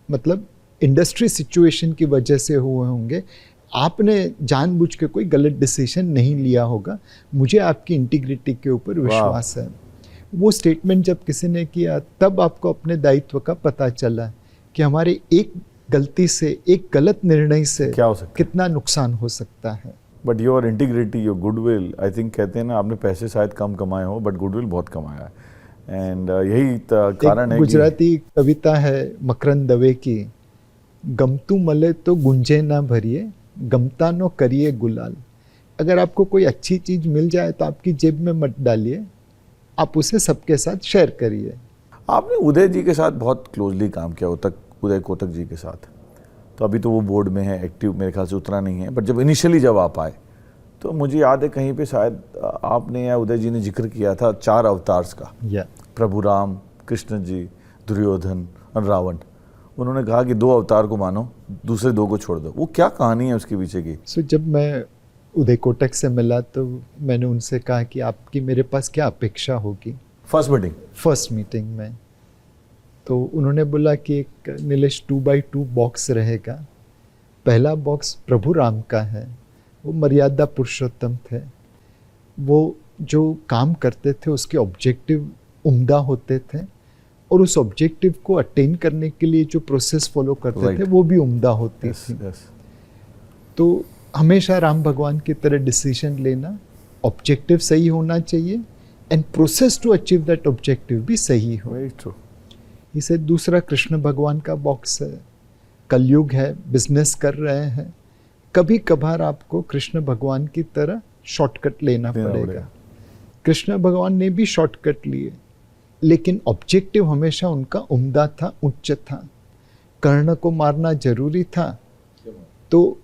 मतलब इंडस्ट्री सिचुएशन की वजह से हुए होंगे, आपने जानबूझ के कोई गलत डिसीजन नहीं लिया होगा, मुझे आपकी इंटीग्रिटी के ऊपर विश्वास है। वो स्टेटमेंट जब किसी ने किया तब आपको अपने दायित्व का पता चला कि हमारे एक गलती से, एक गलत निर्णय से क्या हो सकता है? कितना नुकसान हो सकता है। But your integrity, your goodwill, I think कहते हैं ना, आपने पैसे शायद कम कमाए हो बट गुडविल बहुत कमाया है। एंड यही कारण है गुजराती कविता है मकरंद दवे की, गमतू मले तो गुंजे ना भरिए, गमता नो करिए गुलाल। अगर आपको कोई अच्छी चीज मिल जाए तो आपकी जेब में मत डालिए, आप उसे सबके साथ शेयर करिए। आपने उदय जी के साथ बहुत क्लोजली काम किया, उदय कोटक जी के साथ। तो अभी तो वो बोर्ड में है, एक्टिव मेरे ख्याल से उतना नहीं है, बट जब इनिशियली जब आप आए तो मुझे याद है कहीं पे शायद आपने या उदय जी ने जिक्र किया था 4 अवतार्स का, प्रभु राम, कृष्ण जी, दुर्योधन और रावण। उन्होंने कहा कि 2 अवतार को मानो, दूसरे 2 को छोड़ दो। वो क्या कहानी है उसके पीछे की? जब मैं उदय कोटक से मिला तो मैंने उनसे कहा कि आपकी मेरे पास क्या अपेक्षा होगी फर्स्ट मीटिंग में। तो उन्होंने बोला कि एक नीलेश 2x2 बॉक्स रहेगा। पहला बॉक्स प्रभु राम का है, वो मर्यादा पुरुषोत्तम थे, वो जो काम करते थे उसके ऑब्जेक्टिव उम्दा होते थे, और उस ऑब्जेक्टिव को अटेन करने के लिए जो प्रोसेस फॉलो करते थे वो भी उम्दा होती थी। तो हमेशा राम भगवान की तरह डिसीजन लेना, ऑब्जेक्टिव सही होना चाहिए and process to achieve that objective भी सही हो। इसे दूसरा कृष्ण भगवान का बॉक्स है, कलयुग है, बिजनेस कर रहे हैं, कभी कभार आपको कृष्ण भगवान की तरह शॉर्टकट लेना पड़ेगा। कृष्ण भगवान ने भी शॉर्टकट लिए, लेकिन ऑब्जेक्टिव हमेशा उनका उम्दा था, उच्च था। कर्ण को मारना जरूरी था, तो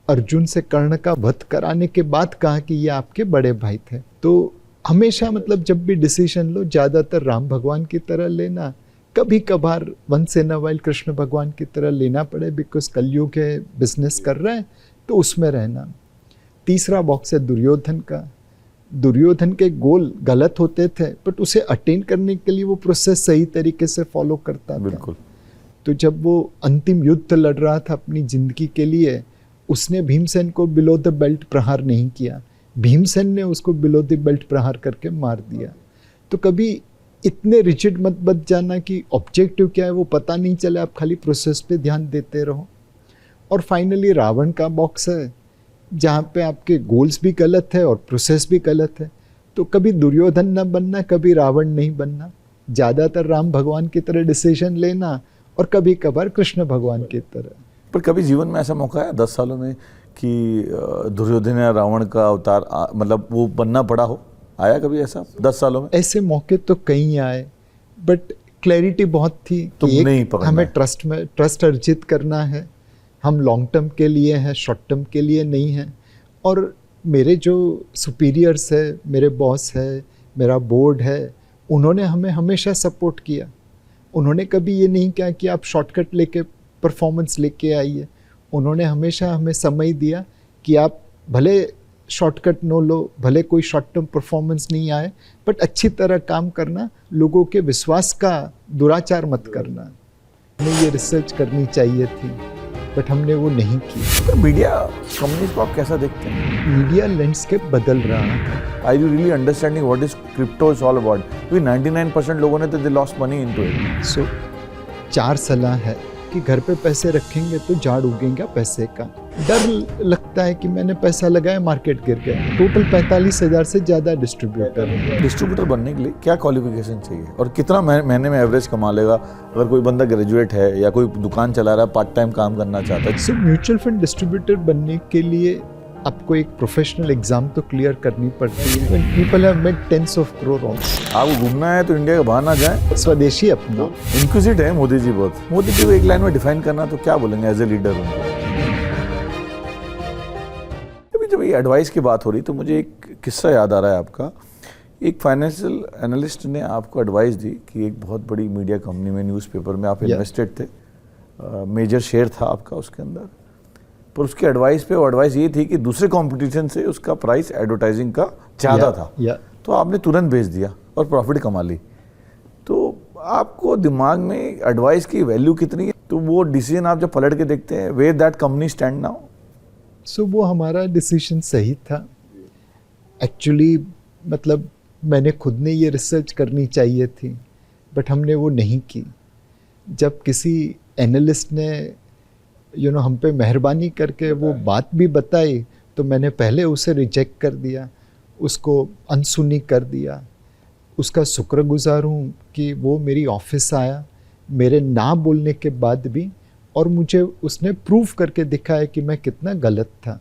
अर्जुन से कर्ण का वध कराने के बाद कहा कि ये आपके बड़े भाई थे। तो हमेशा मतलब जब भी डिसीजन लो, ज़्यादातर राम भगवान की तरह लेना, कभी कभार once in a while Krishna भगवान की तरह लेना पड़े, बिकॉज कलयुग है, बिजनेस कर रहे हैं, तो उसमें रहना। तीसरा बॉक्स है दुर्योधन का। दुर्योधन के गोल गलत होते थे, बट उसे अटेन करने के लिए वो प्रोसेस सही तरीके से फॉलो करता था। तो जब वो अंतिम युद्ध लड़ रहा था अपनी जिंदगी के लिए, उसने भीमसेन को बिलो द बेल्ट प्रहार नहीं किया, भीमसेन ने उसको बिलो द बेल्ट प्रहार करके मार दिया। तो कभी इतने रिजिड मत बच जाना कि ऑब्जेक्टिव क्या है वो पता नहीं चले, आप खाली प्रोसेस पे ध्यान देते रहो। और फाइनली रावण का बॉक्स है, जहाँ पे आपके गोल्स भी गलत है और प्रोसेस भी गलत है। तो कभी दुर्योधन न बनना, कभी रावण नहीं बनना, ज़्यादातर राम भगवान की तरह डिसीजन लेना और कभी कभार कृष्ण भगवान की तरह। पर कभी जीवन में ऐसा मौका आया 10 सालों में कि दुर्योधन या रावण का अवतार मतलब वो बनना पड़ा हो? आया कभी ऐसा 10 सालों में? ऐसे मौके तो कई आए, बट क्लैरिटी बहुत थी कि एक हमें ट्रस्ट अर्जित करना है, हम लॉन्ग टर्म के लिए हैं, शॉर्ट टर्म के लिए नहीं हैं। और मेरे जो सुपीरियर्स है, मेरे बॉस है, मेरा बोर्ड है, उन्होंने हमें हमेशा सपोर्ट किया। उन्होंने कभी ये नहीं कहा कि आप शॉर्टकट लेके परफॉर्मेंस लेके आइए। उन्होंने हमेशा हमें समय दिया कि आप भले शॉर्टकट नो लो, भले कोई शॉर्ट टर्म परफॉर्मेंस नहीं आए, बट अच्छी तरह काम करना, लोगों के विश्वास का दुराचार मत करना। हमें ये रिसर्च करनी चाहिए थी, बट हमने वो नहीं की। तो मीडिया कंपनीज को आप कैसा देखते हैं? मीडिया लैंडस्केप बदल रहा है। Are you really understanding what is crypto is all about? क्योंकि 99% लोगों ने तो they lost money into it. So 4 सलाह है कि घर पे पैसे रखेंगे तो झाड़ उगेगा पैसे का। डर लगता है कि मैंने पैसा लगाया, मार्केट गिर गया। टोटल 45,000 से ज़्यादा डिस्ट्रीब्यूटर हैं। डिस्ट्रीब्यूटर बनने के लिए क्या क्वालिफिकेशन चाहिए और कितना महीने में एवरेज कमा लेगा? अगर कोई बंदा ग्रेजुएट है या कोई दुकान चला रहा है, पार्ट टाइम काम करना चाहता है। सो म्यूचुअल फंड डिस्ट्रीब्यूटर बनने के लिए आपको एक प्रोफेशनल एग्जाम तो क्लियर करनी पड़ती है। People have made tens of crore. आपको घूमना है तो इंडिया के बाहर ना जाए, स्वदेशी अपना। इंक्विजिट है मोदी जी बहुत। मोदी जी को एक लाइन में डिफाइन करना तो क्या बोलेंगे एज ए लीडर? अभी जब ये एडवाइस की बात हो रही तो मुझे एक किस्सा याद आ रहा है आपका। एक फाइनेंशियल एनालिस्ट ने आपको एडवाइस दी कि एक बहुत बड़ी मीडिया कंपनी में, न्यूज़पेपर में आप इन्वेस्टेड थे, मेजर शेयर था आपका उसके अंदर, पर उसकी एडवाइस पे वो एडवाइस ये थी कि दूसरे कंपटीशन से उसका प्राइस एडवर्टाइजिंग का ज़्यादा था। तो आपने तुरंत बेच दिया और प्रॉफिट कमा ली। तो आपको दिमाग में एडवाइस की वैल्यू कितनी है? तो वो डिसीजन आप जब पलट के देखते हैं, where that company stand now? So वो हमारा डिसीजन सही था एक्चुअली। मतलब मैंने खुद ने ये रिसर्च करनी चाहिए थी, बट हमने वो नहीं की। जब किसी एनालिस्ट ने हम पे मेहरबानी करके वो बात भी बताई, तो मैंने पहले उसे रिजेक्ट कर दिया, उसको अनसुनी कर दिया। उसका शुक्रगुजार हूँ कि वो मेरी ऑफिस आया मेरे ना बोलने के बाद भी, और मुझे उसने प्रूव करके दिखाया कि मैं कितना गलत था।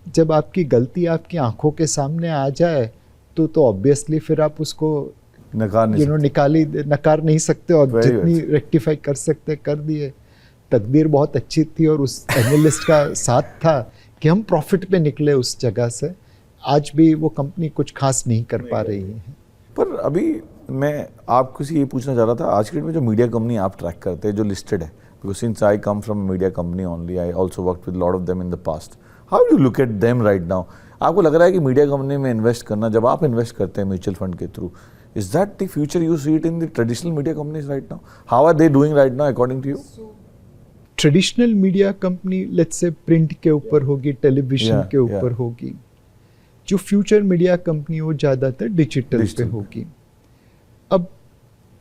जब आपकी गलती आपकी आंखों के सामने आ जाए तो ऑब्वियसली फिर आप उसको नकार नहीं सकते, और जितनी रेक्टिफाई कर सकते कर दिए। तकदीर बहुत अच्छी थी और उस एनालिस्ट का साथ था कि हम प्रॉफिट पे निकले उस जगह से। आज भी वो कंपनी कुछ खास नहीं कर पा रही है। पर अभी मैं आपको से ये पूछना चाह रहा था, आज के डेट में जो मीडिया कंपनी आप ट्रैक करते हैं जो लिस्टेड है, because since I come from media company only, I also work with lot of them in the past, how do look at them right now? आपको लग रहा है कि मीडिया कंपनी में इन्वेस्ट करना, जब आप इन्वेस्ट करते हैं म्यूचुअल फंड के through, is that the future you see it in the traditional media companies right now? How are they doing right now according to you? Traditional media company let's say print के ऊपर होगी, टेलीविजन के ऊपर होगी। जो फ्यूचर मीडिया कंपनी वो ज़्यादातर डिजिटल पे होगी। अब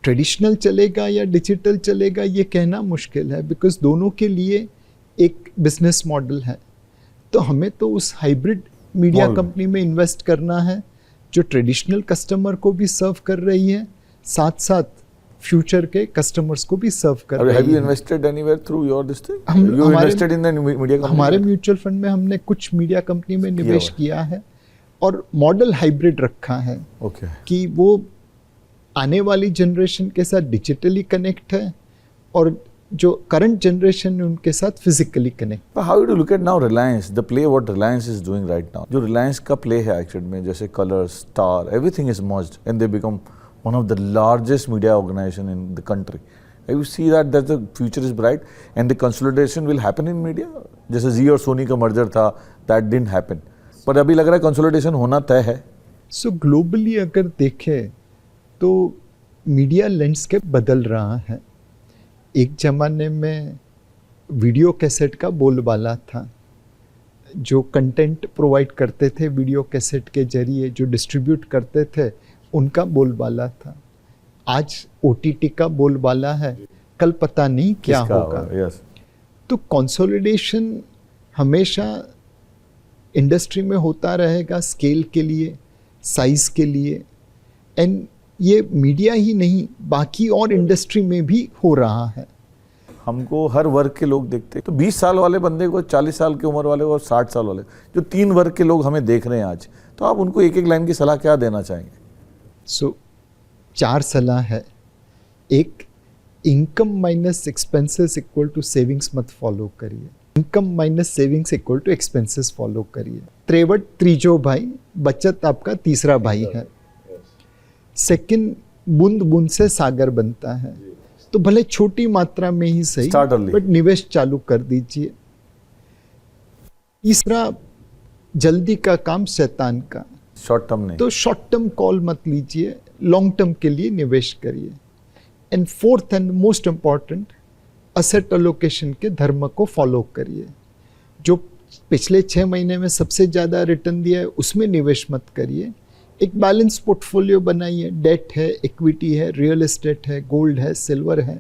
ट्रेडिशनल चलेगा या डिजिटल चलेगा ये कहना मुश्किल है, बिकॉज दोनों के लिए एक बिजनेस मॉडल है। तो हमें तो उस हाइब्रिड मीडिया कंपनी में इन्वेस्ट करना है जो ट्रेडिशनल कस्टमर को भी सर्व कर रही है, साथ साथ फ्यूचर के कस्टमर्स को भी सर्व कर रही है। Have you invested anywhere through your this thing? You invested in the media company? हमारे म्यूचुअल फंड में हमने कुछ मीडिया कंपनी में निवेश किया है और मॉडल हाइब्रिड रखा है कि वो आने वाली जनरेशन के साथ डिजिटली कनेक्ट है और जो करंट जनरेशन है उनके साथ physically connect. But how do you look at now Reliance, the play what Reliance is doing right now? जो Reliance का play है एक्चुअली में, जैसे Colors, Star, everything is merged and they become one of the largest media organization in the country. You see that the future is bright and the consolidation will happen in media. जैसे Zee और Sony का merger था, that didn't happen. पर अभी लग रहा है consolidation होना तय है। So globally अगर देखें तो मीडिया लैंडस्केप बदल रहा है। एक ज़माने में वीडियो कैसेट का बोलबाला था, जो कंटेंट प्रोवाइड करते थे वीडियो कैसेट के जरिए, जो डिस्ट्रीब्यूट करते थे उनका बोलबाला था। आज OTT का बोलबाला है, कल पता नहीं क्या होगा। तो कंसोलिडेशन हमेशा इंडस्ट्री में होता रहेगा, स्केल के लिए, साइज के लिए, एंड ये मीडिया ही नहीं बाकी और इंडस्ट्री में भी हो रहा है। हमको हर वर्ग के लोग देखते हैं, तो 20 साल वाले बंदे को, 40 साल की उम्र वाले को और 60 साल वाले, जो 3 वर्ग के लोग हमें देख रहे हैं आज, तो आप उनको एक एक लाइन की सलाह क्या देना चाहेंगे? 4 सलाह है। एक, income minus expenses equal to savings मत फॉलो करिए। Income minus savings equal to expenses follow करिए। त्रेवट त्रीजो भाई, बचत आपका तीसरा भाई है। सेकंड, बूंद बूंद से सागर बनता है, तो भले छोटी मात्रा में ही सही बट निवेश चालू कर दीजिए। तीसरा, जल्दी का काम शैतान का, शॉर्ट टर्म नहीं, तो शॉर्ट टर्म कॉल मत लीजिए, लॉन्ग टर्म के लिए निवेश करिए। And fourth and most important, asset allocation के धर्म को फॉलो करिए। जो पिछले 6 महीने में सबसे ज़्यादा रिटर्न दिया है उसमें निवेश मत करिए। एक बैलेंस पोर्टफोलियो बनाइए, डेट है, इक्विटी है, रियल एस्टेट है, गोल्ड है, सिल्वर है।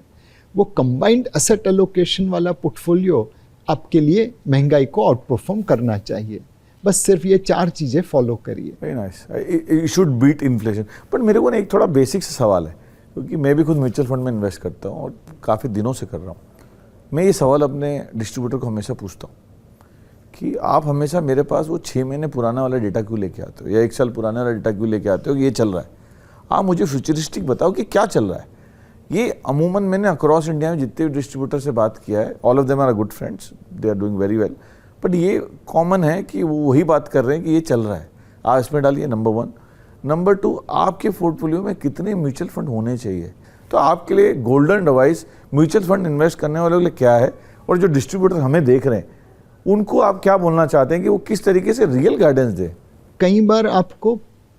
वो कंबाइंड असेट एलोकेशन वाला पोर्टफोलियो आपके लिए महंगाई को आउट परफॉर्म करना चाहिए। बस सिर्फ ये 4 चीज़ें फॉलो करिए। Very nice, you should beat inflation. But मेरे को ना एक थोड़ा बेसिक सा सवाल है, क्योंकि मैं भी खुद म्यूचुअल फंड में इन्वेस्ट करता हूँ और काफ़ी दिनों से कर रहा हूँ। मैं ये सवाल अपने डिस्ट्रीब्यूटर को हमेशा पूछता हूँ कि आप हमेशा मेरे पास वो 6 महीने पुराना वाला डेटा क्यों लेके आते हो, या 1 साल पुराना वाला डेटा क्यों लेके आते हो कि ये चल रहा है। आप मुझे फ्यूचरिस्टिक बताओ कि क्या चल रहा है। ये अमूमन मैंने अक्रॉस इंडिया में जितने भी डिस्ट्रीब्यूटर से बात किया है, all of them are good friends, they are doing very well, but ये कॉमन है कि वो वही बात कर रहे हैं कि ये चल रहा है। आप इसमें डालिए नंबर 1। नंबर 2, आपके पोर्टफोलियो में कितने म्यूचुअल फंड होने चाहिए। तो आपके लिए golden device mutual fund invest करने वालों के लिए क्या है, और जो डिस्ट्रीब्यूटर हमें देख रहे हैं उनको आप क्या बोलना चाहते हैं कि वो किस तरीके से रियल गाइडेंस दे। कई बार आपको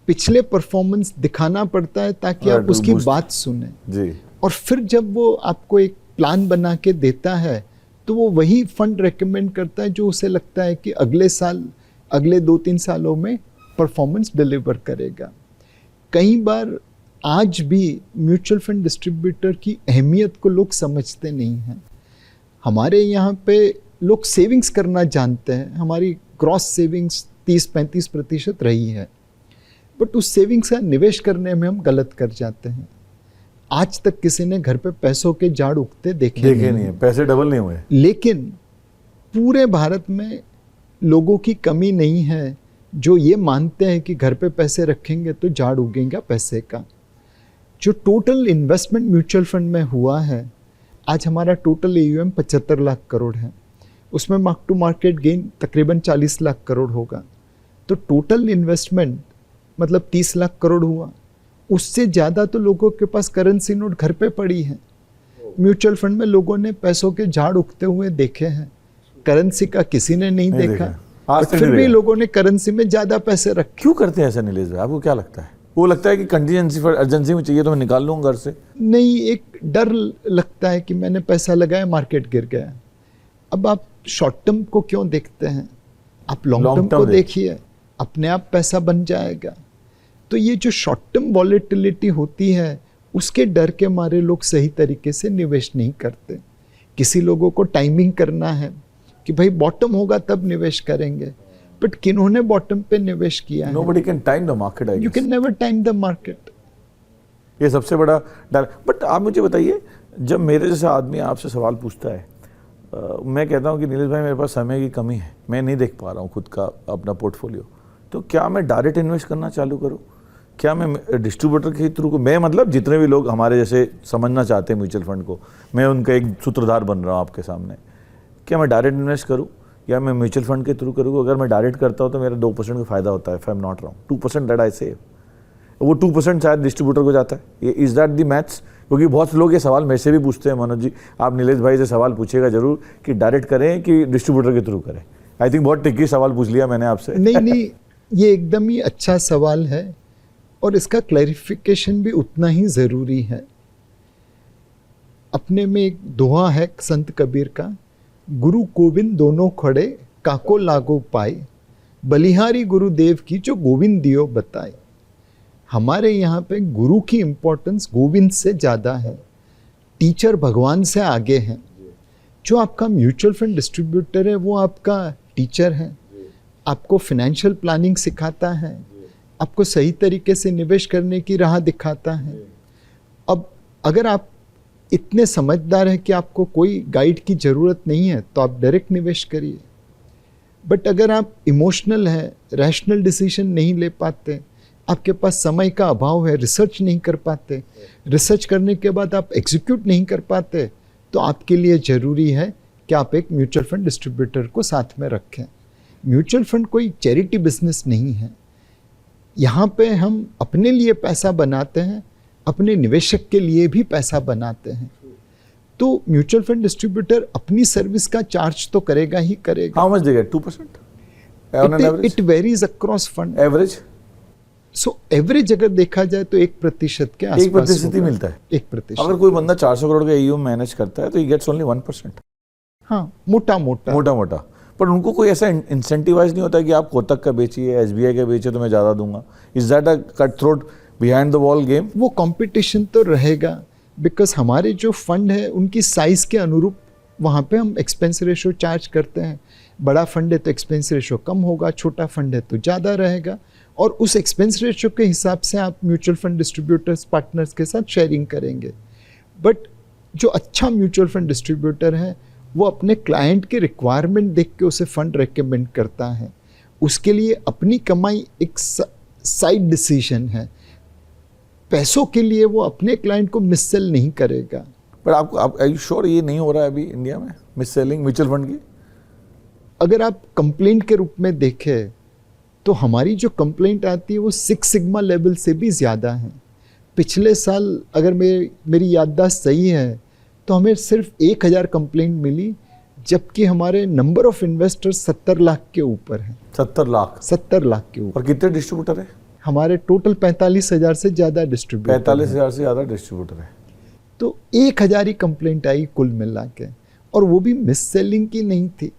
पिछले परफॉर्मेंस दिखाना पड़ता है ताकि आप उसकी बात सुने जी। और फिर जब वो आपको एक प्लान बना के देता है तो वो वही फंड रेकमेंड करता है जो उसे लगता है कि अगले साल, अगले 2-3 सालों में परफॉर्मेंस डिलीवर करेगा। कई बार आज भी म्यूचुअल फंड डिस्ट्रीब्यूटर की अहमियत को लोग समझते नहीं हैं। हमारे यहाँ पे लोग सेविंग्स करना जानते हैं, हमारी ग्रॉस सेविंग्स 30-35% रही है, बट उस सेविंग्स का निवेश करने में हम गलत कर जाते हैं। आज तक किसी ने घर पे पैसों के झाड़ उगते देखे नहीं है, पैसे डबल नहीं हुए। लेकिन पूरे भारत में लोगों की कमी नहीं है जो ये मानते हैं कि घर पे पैसे रखेंगे तो झाड़ उगेगा पैसे का। जो टोटल इन्वेस्टमेंट म्यूचुअल फंड में हुआ है, आज हमारा टोटल AUM 75 लाख करोड़ है, उसमें मार्क टू मार्केट गेन तकरीबन 40 लाख करोड़ होगा, तो टोटल इन्वेस्टमेंट मतलब 30 लाख करोड़ हुआ। उससे ज़्यादा तो लोगों के पास करेंसी नोट घर पे पड़ी है। म्यूचुअल फंड में लोगों ने पैसों के झाड़ उगते हुए देखे हैं, करेंसी का किसी ने नहीं देखा, आज फिर भी लोगों ने करेंसी में ज़्यादा पैसे रखे। क्यों करते हैं ऐसा नीलेश भाई, आपको क्या लगता है? वो लगता है कि कंटीजेंसी फॉर अर्जेंसी में चाहिए तो मैं निकाल लूँगा घर से? नहीं, एक डर लगता है कि मैंने पैसा लगाया, मार्केट गिर गया। अब आप शॉर्ट टर्म को क्यों देखते हैं, आप लॉन्ग टर्म को देखिए, अपने आप पैसा बन जाएगा। तो ये जो शॉर्ट टर्म वॉलेटिलिटी होती है, उसके डर के मारे लोग सही तरीके से निवेश नहीं करते। किसी लोगों को टाइमिंग करना है कि भाई बॉटम होगा तब निवेश करेंगे, बट किन्होंने बॉटम पे निवेश किया है? Nobody can time the market, I guess. You can never time the market. ये सबसे बड़ा डर। बट आप मुझे बताइए, जब मेरे जैसा आदमी आपसे सवाल पूछता है, मैं कहता हूँ कि नीलेश भाई मेरे पास समय की कमी है, मैं नहीं देख पा रहा हूँ खुद का अपना पोर्टफोलियो, तो क्या मैं डायरेक्ट इन्वेस्ट करना चालू करूँ? क्या मैं डिस्ट्रीब्यूटर के थ्रू को, मैं मतलब जितने भी लोग हमारे जैसे समझना चाहते हैं म्यूचुअल फंड को, मैं उनका एक सूत्रधार बन रहा हूँ आपके सामने, क्या मैं डायरेक्ट इन्वेस्ट करूँ या मैं म्यूचुअल फंड के थ्रू करूँ? अगर मैं डायरेक्ट करता हूँ तो मेरा 2% का फायदा होता है, if I am not wrong, 2% that I save, वो 2% शायद डिस्ट्रीब्यूटर को जाता है। ये इज दैट द मैथ्स? क्योंकि बहुत से लोग ये सवाल मेरे से भी पूछते हैं, मनोज जी आप नीलेश भाई से सवाल पूछेगा जरूर कि डायरेक्ट करें कि डिस्ट्रीब्यूटर के थ्रू करें। आई थिंक बहुत ट्रिकी सवाल पूछ लिया मैंने आपसे। नहीं, ये एकदम ही अच्छा सवाल है और इसका क्लैरिफिकेशन भी उतना ही ज़रूरी है। अपने में एक दोहा है संत कबीर का, गुरु गोविंद दोनों खड़े काको लागो पाए, बलिहारी गुरुदेव की जो गोविंद दियो बताए। हमारे यहाँ पे गुरु की इम्पोर्टेंस गोविंद से ज़्यादा है, टीचर भगवान से आगे हैं। जो आपका म्यूचुअल फंड डिस्ट्रीब्यूटर है वो आपका टीचर है, आपको फाइनेंशियल प्लानिंग सिखाता है, आपको सही तरीके से निवेश करने की राह दिखाता है। अब अगर आप इतने समझदार हैं कि आपको कोई गाइड की ज़रूरत नहीं है तो आप डायरेक्ट निवेश करिए। बट अगर आप इमोशनल हैं, रैशनल डिसीजन नहीं ले पाते, आपके पास समय का अभाव है, रिसर्च नहीं कर पाते, रिसर्च करने के बाद आप एग्जीक्यूट नहीं कर पाते, तो आपके लिए ज़रूरी है कि आप एक म्यूचुअल फंड डिस्ट्रीब्यूटर को साथ में रखें। म्यूचुअल फंड कोई चैरिटी बिजनेस नहीं है। यहाँ पे हम अपने लिए पैसा बनाते हैं, अपने निवेशक के लिए भी पैसा बनाते हैं। तो म्यूचुअल फंड डिस्ट्रीब्यूटर अपनी सर्विस का चार्ज तो करेगा ही करेगा। How much they get? 2% on an average? It varies across fund. Average? So average अगर देखा जाए तो 1% के आसपास 1% ही मिलता है। 1%। अगर कोई बंदा 400 करोड़ का AUM मैनेज करता है तो ही गेट्स ओनली 1%। हाँ, मोटा मोटा। पर उनको कोई ऐसा इंसेंटिवाइज नहीं होता कि आप कोटक का बेचिए, SBI का बेचिए तो मैं ज़्यादा दूंगा। Is that a cut throat behind the wall game? वो कंपटीशन तो रहेगा, बिकॉज हमारे जो फंड है उनकी साइज के अनुरूप वहाँ पे हम एक्सपेंस रेशो चार्ज करते हैं। बड़ा फंड है तो एक्सपेंस रेशो कम होगा, छोटा फंड है तो ज़्यादा रहेगा, और उस एक्सपेंस रेशो के हिसाब से आप म्यूचुअल फंड डिस्ट्रीब्यूटर्स पार्टनर्स के साथ शेयरिंग करेंगे। बट जो अच्छा म्यूचुअल फंड डिस्ट्रीब्यूटर है वो अपने क्लाइंट के रिक्वायरमेंट देख के उसे फंड रेकमेंड करता है। उसके लिए अपनी कमाई एक साइड डिसीजन है, पैसों के लिए वो अपने क्लाइंट को मिस सेल नहीं करेगा। पर आप आर यू श्योर ये नहीं हो रहा है अभी इंडिया में मिस सेलिंग म्यूचुअल फंड की? अगर आप कंप्लेंट के रूप में देखें तो हमारी जो कंप्लेंट आती है वो 6 सिग्मा लेवल से भी ज़्यादा है। पिछले साल अगर मेरी याददाश्त सही है तो हमें सिर्फ 1000 कंप्लेंट मिली, जबकि हमारे नंबर ऑफ इन्वेस्टर्स 70 लाख के ऊपर है। 70 लाख? 70 लाख के ऊपर। और कितने डिस्ट्रीब्यूटर है? हमारे टोटल 45,000 से ज़्यादा डिस्ट्रीब्यूटर। 45,000 से ज़्यादा डिस्ट्रीब्यूटर है। तो 1000 ही कंप्लेंट आई कुल मिला के, और वो भी मिस सेलिंग की नहीं थी।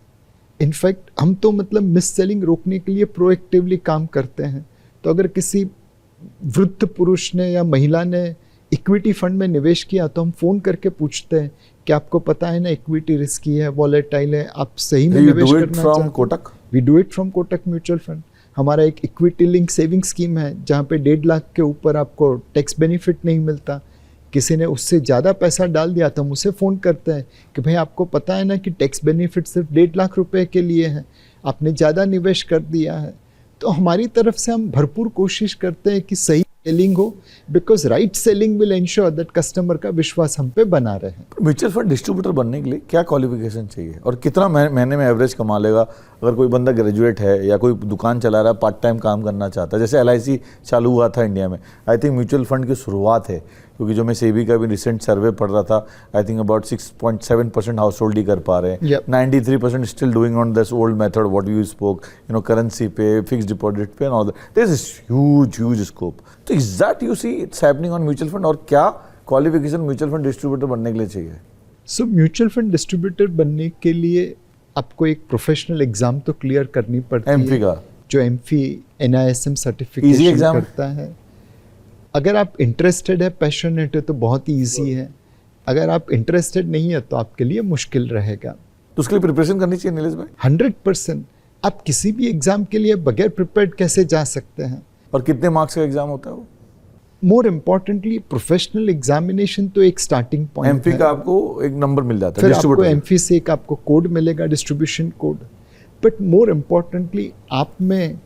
इनफैक्ट हम तो मतलब मिस सेलिंग रोकने के लिए प्रोएक्टिवली काम करते हैं। तो अगर किसी वृद्ध पुरुष ने या महिला ने इक्विटी फंड में निवेश किया तो हम फ़ोन करके पूछते हैं कि आपको पता है ना इक्विटी रिस्की है, वॉलेटाइल है, आप सही में निवेश करना चाहते हैं? Kotak? We do it from Kotak mutual fund. हमारा एक इक्विटी लिंक सेविंग स्कीम है जहाँ पे 1.5 लाख के ऊपर आपको टैक्स बेनिफिट नहीं मिलता। किसी ने उससे ज़्यादा पैसा डाल दिया तो हम उसे फ़ोन करते हैं कि भाई आपको पता है ना कि टैक्स बेनिफिट सिर्फ 1.5 लाख रुपए के लिए है, आपने ज़्यादा निवेश कर दिया है। तो हमारी तरफ से हम भरपूर कोशिश करते हैं कि सही सेलिंग हो, because right selling will ensure that customer का विश्वास हम पे बना रहे। म्यूचुअल फंड डिस्ट्रीब्यूटर बनने के लिए क्या क्वालिफिकेशन चाहिए और कितना महीने में एवरेज कमा लेगा? अगर कोई बंदा ग्रेजुएट है या कोई दुकान चला रहा है, पार्ट टाइम काम करना चाहता है, जैसे LIC चालू हुआ था इंडिया में, आई थिंक म्यूचुअल फंड की शुरुआत है, क्योंकि जो मैं सेबी का भी रिसेंट सर्वे पढ़ रहा था, I think about 6.7% household ही कर पा रहे हैं। 93% still doing on this old method what you spoke, currency पे, फिक्स डिपॉजिट पे and all that. There is huge scope. तो is that you see it's happening on mutual fund, और क्या क्वालिफिकेशन म्यूचुअल फंड डिस्ट्रीब्यूटर बनने के लिए चाहिए? सो म्यूचुअल फंड डिस्ट्रीब्यूटर बनने के लिए आपको एक प्रोफेशनल एग्जाम तो क्लियर करनी पड़ती है, एमफी का, जो एमफी NISM सर्टिफिकेशन करता है। अगर आप इंटरेस्टेड है, पैशनेट है तो बहुत ही ईजी है। अगर आप इंटरेस्टेड नहीं है तो आपके लिए मुश्किल रहेगा। तो उसके लिए प्रिपरेशन करनी चाहिए नीलेश भाई? 100%। आप किसी भी एग्जाम के लिए बगैर प्रिपेयर्ड कैसे जा सकते हैं? और कितने मार्क्स का एग्जाम होता है वो? मोर इम्पोर्टेंटली प्रोफेशनल एग्जामिनेशन तो एक स्टार्टिंग पॉइंट एमफी है। का आपको एक नंबर मिल जाता है, फिर आपको एमफी से एक आपको कोड मिलेगा, distribution code. But more importantly आप में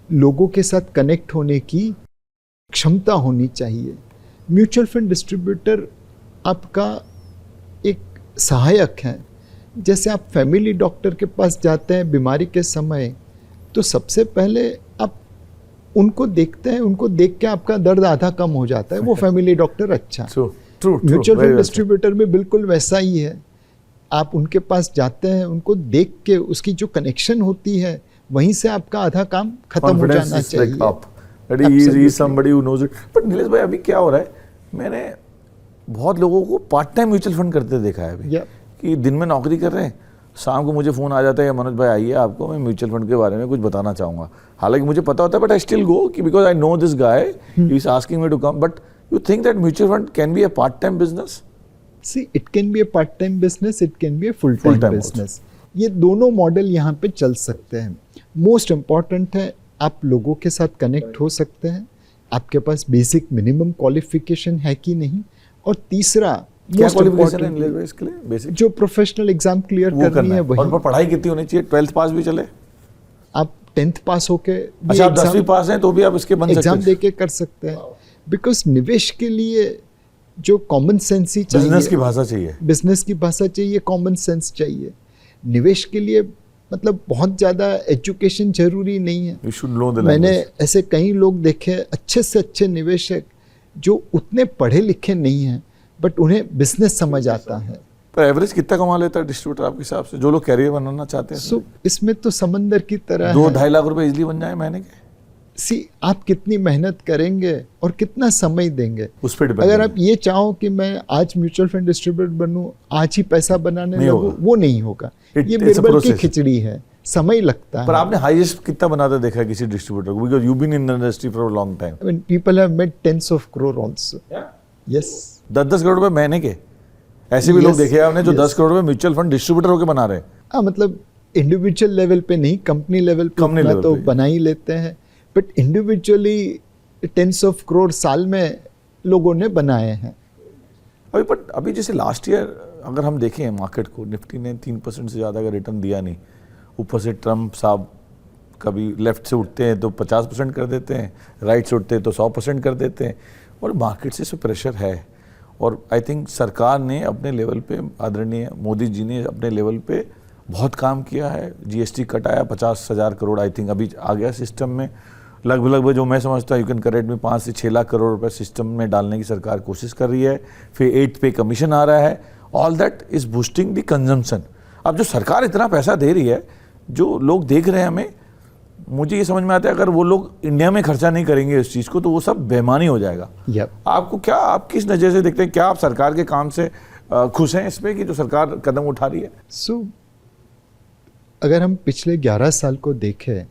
लोगों के साथ कनेक्ट होने की क्षमता होनी चाहिए। म्यूचुअल फंड डिस्ट्रीब्यूटर आपका एक सहायक है। जैसे आप फैमिली डॉक्टर के पास जाते हैं बीमारी के समय, तो सबसे पहले आप उनको देखते हैं, उनको देख के आपका दर्द आधा कम हो जाता है, वो फैमिली डॉक्टर अच्छा। म्यूचुअल फंड डिस्ट्रीब्यूटर में बिल्कुल वैसा ही है। आप उनके पास जाते हैं, उनको देख के उसकी जो कनेक्शन होती है वहीं से आपका आधा काम खत्म हो जाना चाहिए। somebody who knows it. But Nilesh भाई अभी क्या हो रहा है, मैंने बहुत लोगों को पार्ट टाइम म्यूचुअल फंड करते देखा है अभी, कि दिन में नौकरी कर रहे हैं, शाम को मुझे फ़ोन आ जाता है, मनोज भाई आइए, आपको मैं म्यूचुअल फंड के बारे में कुछ बताना चाहूँगा। हालांकि मुझे पता होता है, बट आई स्टिल गो कि because I know this guy, he is asking me to come. But you think that mutual fund can be a part time business? See, it can be a part-time business, it can be a full-time business. ये दोनों मॉडल यहाँ पे चल सकते हैं। मोस्ट इम्पॉर्टेंट है आप लोगों के साथ कनेक्ट हो सकते हैं, आपके पास बेसिक मिनिमम क्वालिफिकेशन है कि नहीं, और तीसरा क्या क्वालिफिकेशन है नीलेश भाई इसके लिए? बेसिक जो प्रोफेशनल एग्जाम क्लियर करनी है वही। और पढ़ाई कितनी होनी चाहिए? 12th पास भी चले? आप 10th पास होके, अच्छा आप 10वीं पास हैं तो भी आप इसके बन सकते हैं, एग्जाम देके कर सकते हैं। बिकॉज निवेश के लिए जो कॉमन सेंस ही चाहिए, बिजनेस की भाषा चाहिए, बिजनेस की भाषा चाहिए, कॉमन सेंस चाहिए। निवेश के लिए मतलब बहुत ज़्यादा एजुकेशन जरूरी नहीं है। You should know the मैंने language. ऐसे कई लोग देखे अच्छे से अच्छे निवेशक जो उतने पढ़े लिखे नहीं हैं बट उन्हें बिजनेस समझ आता है। पर एवरेज कितना कमा लेता है डिस्ट्रीब्यूटर आपके हिसाब से, जो लोग कैरियर बनाना चाहते हैं? सो इसमें तो समंदर की तरह 2-2.5 लाख रुपए इजीली बन जाए महीने के। आप कितनी मेहनत करेंगे और कितना समय देंगे उस पर डिपेंड। अगर आप ये चाहो कि मैं आज म्यूचुअल फंड डिस्ट्रीब्यूटर बनूं, आज ही पैसा बनाने लगूं, वो नहीं होगा। ये बिरबल की खिचड़ी है, समय लगता है। पर आपने हाईएस्ट कितना बनाते देखा है किसी डिस्ट्रीब्यूटर को? Because you been in the industry for a long time. I mean, people have made tens of crore also. Yes. 10-10 crore रुपए महीने के ऐसे भी लोग देखे आपने जो 10 करोड़ रुपए म्यूचुअल फंड डिस्ट्रीब्यूटर होकर बना रहे हैं। हाँ, मतलब इंडिविजुअल लेवल पे नहीं, कंपनी लेवल पे तो बना ही लेते हैं, but individually tens of crore साल में लोगों ने बनाए हैं। अभी जैसे लास्ट ईयर अगर हम देखें मार्केट को, निफ्टी ने 3% से ज़्यादा का रिटर्न दिया नहीं। ऊपर से ट्रम्प साहब कभी लेफ्ट से उठते हैं तो 50% कर देते हैं, राइट से उठते हैं तो 100% कर देते हैं, और मार्केट से इसमें प्रेशर है। और आई थिंक सरकार ने अपने लेवल पे, आदरणीय मोदी जी ने अपने लेवल पे बहुत काम किया है। GST कटाया 50,000 करोड़ आई थिंक अभी आ गया सिस्टम में। लगभग जो मैं समझता हूँ, यू कैन करेक्ट में, 5 से 6 लाख करोड़ रुपए सिस्टम में डालने की सरकार कोशिश कर रही है। फिर 8th पे कमीशन आ रहा है। All that is boosting the consumption. अब जो सरकार इतना पैसा दे रही है, जो लोग देख रहे हैं हमें, मुझे ये समझ में आता है अगर वो लोग इंडिया में खर्चा नहीं करेंगे इस चीज़ को तो वो सब बेईमानी हो जाएगा। yep. आपको क्या, आप किस नज़र से देखते हैं? क्या आप सरकार के काम से खुश हैं इसमें कि जो सरकार कदम उठा रही है? अगर हम पिछले 11 साल को देखें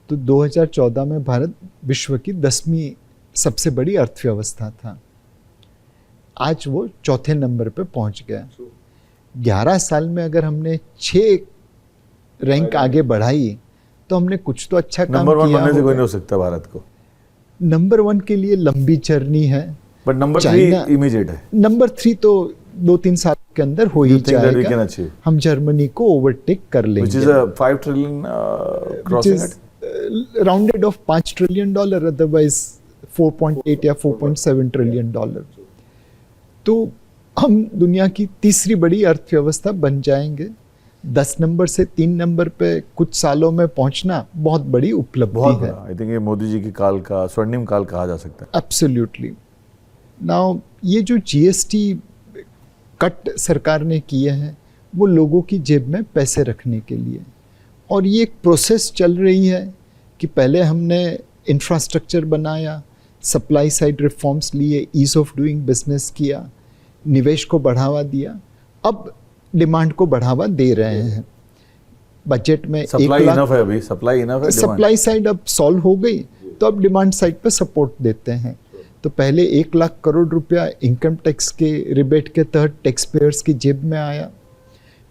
तो 2014 में भारत विश्व की 10वीं सबसे बड़ी अर्थव्यवस्था था। आज वो चौथे नंबर पे पहुंच गया। 11 साल में अगर हमने 6 रैंक आगे बढ़ाई तो हमने कुछ तो अच्छा काम नंबर 1 किया बनने से कोई नहीं होगा। हो सकता भारत को। नंबर 1 के लिए लंबी जर्नी है, बट नंबर 3 चाइना इमीडिएट है। नंबर 3 तो 2-3 साल के अंदर हो ही You think that we can जाएगा। achieve? हम जर्मनी को ओवरटेक कर लेंगे, Which is a 5 trillion crossing it? Rounded off $5 trillion, otherwise 4.8 या 4.7 ट्रिलियन डॉलर। तो हम दुनिया की तीसरी बड़ी अर्थव्यवस्था बन जाएंगे। 10 नंबर से 3 नंबर पे कुछ सालों में पहुंचना बहुत बड़ी उपलब्धि है। आई थिंक ये मोदी जी की काल का स्वर्णिम काल कहा जा सकता है। एब्सोल्युटली। नाउ ये जो जीएसटी कट सरकार ने किए हैं वो लोगों की जेब में पैसे रखने के लिए, और ये एक प्रोसेस चल रही है कि पहले हमने इंफ्रास्ट्रक्चर बनाया, सप्लाई साइड रिफॉर्म्स लिए, ईज ऑफ डूइंग बिजनेस किया, निवेश को बढ़ावा दिया, अब डिमांड को बढ़ावा दे रहे हैं। बजट में सप्लाई इनफ है, अभी सप्लाई इनफ है, सप्लाई साइड अब सॉल्व हो गई तो अब डिमांड साइड पे सपोर्ट देते हैं। तो पहले 1 लाख करोड़ रुपया इनकम टैक्स के रिबेट के तहत टैक्स पेयर्स की जेब में आया।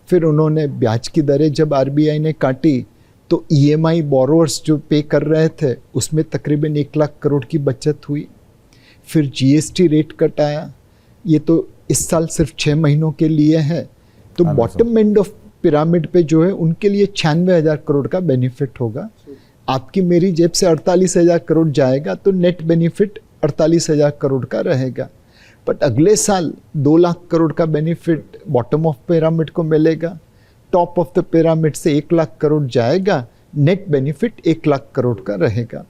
फिर उन्होंने ब्याज की दरें जब आरबीआई ने काटी तो ईएमआई बोरोअर्स जो पे कर रहे थे उसमें तकरीबन 1 लाख करोड़ की बचत हुई। फिर जीएसटी रेट कट आया, ये तो इस साल सिर्फ 6 महीनों के लिए है। तो बॉटम एंड ऑफ पिरामिड पे जो है उनके लिए 96,000 करोड़ का बेनिफिट होगा। आपकी मेरी जेब से 48,000 करोड़ जाएगा तो नेट बेनिफिट 48,000 करोड़ का रहेगा। बट अगले साल 2 लाख करोड़ का बेनिफिट बॉटम ऑफ पिरामिड को मिलेगा, टॉप ऑफ द पिरामिड से 1 लाख करोड़ जाएगा, नेट बेनिफिट 1 लाख करोड़ का रहेगा।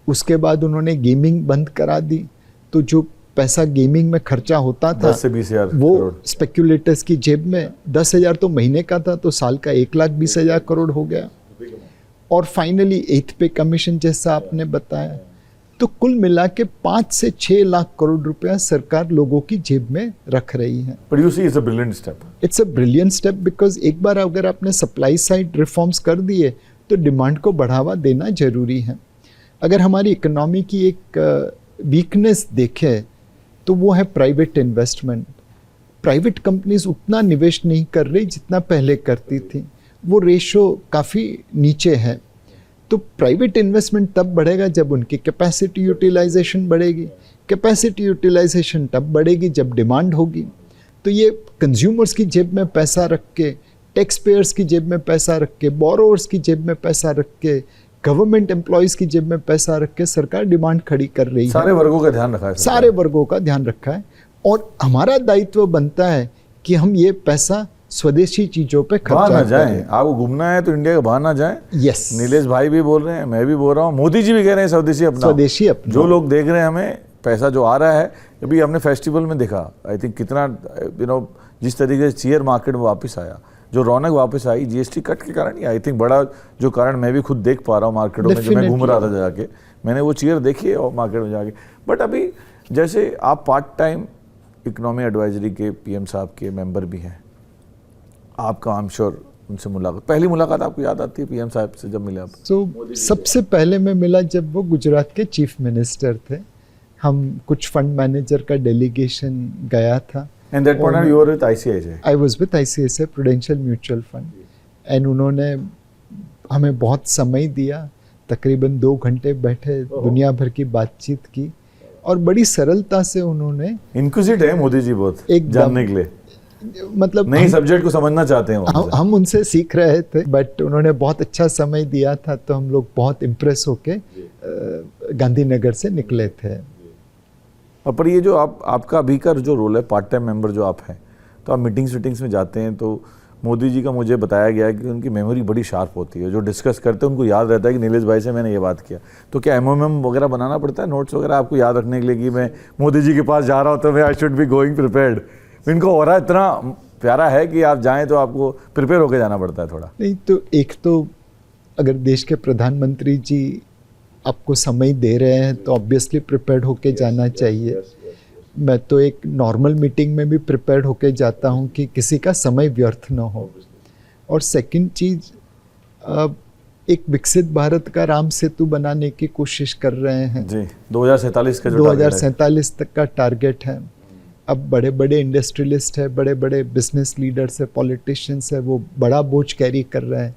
उसके बाद उन्होंने गेमिंग बंद करा दी, तो जो पैसा गेमिंग में खर्चा होता था 10 से 20,000 वो स्पेक्यूलेटर्स की जेब में 10,000 तो महीने का था, तो साल का 1,20,000 करोड़ हो गया। और फाइनली 8th पे कमीशन जैसा आपने बताया, तो कुल मिला के 5 से 6 लाख करोड़ रुपया सरकार लोगों की जेब में रख रही है। But you see, it's a brilliant step. It's a brilliant step because एक बार अगर आपने सप्लाई साइड रिफॉर्म्स कर दिए तो डिमांड को बढ़ावा देना जरूरी है। अगर हमारी इकोनॉमी की एक वीकनेस देखें तो वो है प्राइवेट इन्वेस्टमेंट। प्राइवेट कंपनीज उतना निवेश नहीं कर रही जितना पहले करती थी, वो रेशो काफ़ी नीचे है। तो प्राइवेट इन्वेस्टमेंट तब बढ़ेगा जब उनकी कैपेसिटी यूटिलाइजेशन बढ़ेगी, कैपेसिटी यूटिलाइजेशन तब बढ़ेगी जब डिमांड होगी। तो ये कंज्यूमर्स की जेब में पैसा रख के, टैक्स पेयर्स की जेब में पैसा रख के, बोरोवर्स की जेब में पैसा रख के, गवर्नमेंट एम्प्लॉयज़ की जेब में पैसा रख के सरकार डिमांड खड़ी कर रही है। सारे वर्गों का ध्यान रखा है, सारे वर्गों का ध्यान रखा है, और हमारा दायित्व बनता है कि हम ये पैसा स्वदेशी चीजों पे बाहर खर्चा ना जाएं। आपको घूमना है तो इंडिया के बाहर ना जाएं। यस, नीलेश भाई भी बोल रहे हैं, मैं भी बोल रहा हूँ, मोदी जी भी कह रहे हैं स्वदेशी अपना। स्वदेशी अपना। जो लोग देख रहे हैं हमें पैसा जो आ रहा है, अभी हमने फेस्टिवल में देखा, आई थिंक कितना जिस तरीके से शेयर मार्केट में वापस आया, जो रौनक वापस आई जीएसटी कट के कारण ही। आई थिंक बड़ा जो कारण मैं भी खुद देख पा रहा हूँ मार्केटों में, जब मैं घूम रहा था जाके, मैंने वो चेयर देखी है और मार्केट में जाके। बट अभी जैसे आप पार्ट टाइम इकोनॉमी एडवाइजरी के पीएम साहब के मेंबर भी हैं, आपका आई एम श्योर उनसे मुलाकात, पहली मुलाकात आपको याद आती है पीएम साहब से जब मिले आप? तो सबसे पहले मैं मिला जब वो गुजरात के चीफ मिनिस्टर थे। हम कुछ फंड मैनेजर का डेलीगेशन गया था। And that point you were with ICICI? I was with ICICI prudential mutual fund, and उन्होंने हमें बहुत समय दिया, तकरीबन 2 घंटे बैठे, दुनिया भर की बातचीत की, और बड़ी सरलता से उन्होंने इंक्विजिट है मोदी जी बहुत एकदम, जानने के लिए, मतलब नई सब्जेक्ट को समझना चाहते हैं हम उनसे सीख रहे थे। बट उन्होंने बहुत अच्छा समय दिया था, तो हम लोग बहुत इम्प्रेस होके गांधीनगर से निकले थे। और पर ये जो आपका अभी का जो रोल है, पार्ट टाइम मेंबर जो आप हैं, तो आप मीटिंग्स में जाते हैं, तो मोदी जी का मुझे बताया गया है कि उनकी मेमोरी बड़ी शार्प होती है, जो डिस्कस करते हैं उनको याद रहता है कि नीलेश भाई से मैंने ये बात किया। तो क्या एमओएम वगैरह बनाना पड़ता है, नोट्स वगैरह आपको याद रखने के लिए कि मैं मोदी जी के पास जा रहा हूँ तो मैं I should be going prepared? इनको हो रहा है, इतना प्यारा है कि आप जाएं तो आपको प्रिपेयर होकर जाना पड़ता है थोड़ा? नहीं, तो एक तो अगर देश के प्रधानमंत्री जी आपको समय दे रहे हैं तो ऑब्वियसली प्रिपेयर्ड होके जाना चाहिए। मैं तो एक नॉर्मल मीटिंग में भी प्रिपेयर्ड होके जाता हूँ कि किसी का समय व्यर्थ ना हो। और सेकंड चीज़, एक विकसित भारत का राम सेतु बनाने की कोशिश कर रहे हैं जी। 2047 का जो 2047 तक का टारगेट है। अब बड़े बड़े इंडस्ट्रियलिस्ट है, बड़े बड़े बिजनेस लीडर्स है, पॉलिटिशियंस है, वो बड़ा बोझ कैरी कर रहे हैं।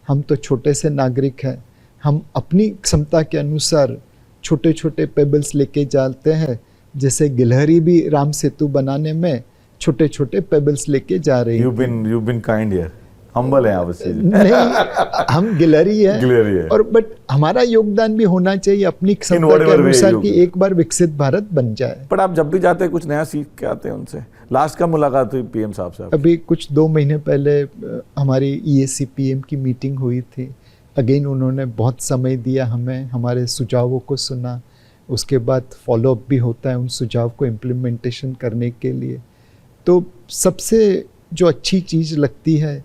हम तो छोटे से नागरिक हैं, हम अपनी क्षमता के अनुसार छोटे छोटे पेबल्स लेके जाते हैं। जैसे गिलहरी भी राम सेतु बनाने में छोटे छोटे पेबल्स लेके जा रही है। You've been kind here. Humble है आप इससे। नहीं, हम गिलहरी है और बट हमारा योगदान भी होना चाहिए अपनी क्षमता के अनुसार कि एक बार विकसित भारत बन जाए। पर आप जब भी जाते हैं कुछ नया सीख के आते हैं उनसे। लास्ट का मुलाकात हुई पीएम साहब से? अभी कुछ 2 महीने पहले हमारी EAC PM की मीटिंग हुई थी। अगेन उन्होंने बहुत समय दिया हमें, हमारे सुझावों को सुना, उसके बाद फॉलोअप भी होता है उन सुझाव को इम्प्लीमेंटेशन करने के लिए। तो सबसे जो अच्छी चीज़ लगती है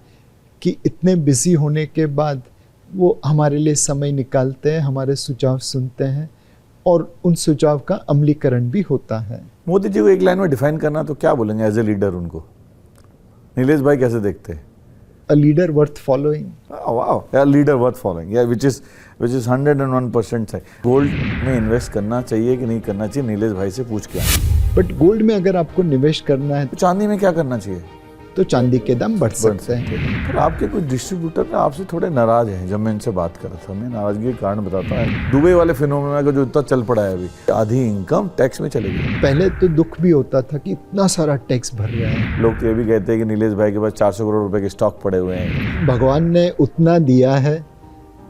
कि इतने बिजी होने के बाद वो हमारे लिए समय निकालते हैं, हमारे सुझाव सुनते हैं और उन सुझाव का अमलीकरण भी होता है। मोदी जी को एक लाइन में डिफाइन करना तो क्या बोलेंगे एज ए लीडर उनको? नीलेश भाई कैसे देखते हैं? A leader worth following. Wow, a leader worth following. Yeah, which is 101% सही। गोल्ड में इन्वेस्ट करना चाहिए कि नहीं करना चाहिए, नीलेश भाई से पूछ के आना। बट गोल्ड में अगर आपको निवेश करना है तो चांदी में क्या करना चाहिए? तो चांदी के दाम बढ़ सकते हैं। पर आपके कुछ डिस्ट्रीब्यूटर ना आपसे थोड़े नाराज हैं। जब मैं इनसे बात कर रहा था, मैं नाराजगी के कारण बताता हूँ। दुबई वाले फिनोमेना का जो इतना चल पड़ा है अभी, आधी इनकम टैक्स में चलेगी। पहले तो दुख भी होता था कि इतना सारा टैक्स भर रहा है। लोग तो ये भी कहते हैं कि नीलेश भाई के पास 400 करोड़ रुपए के स्टॉक पड़े हुए हैं। भगवान ने उतना दिया है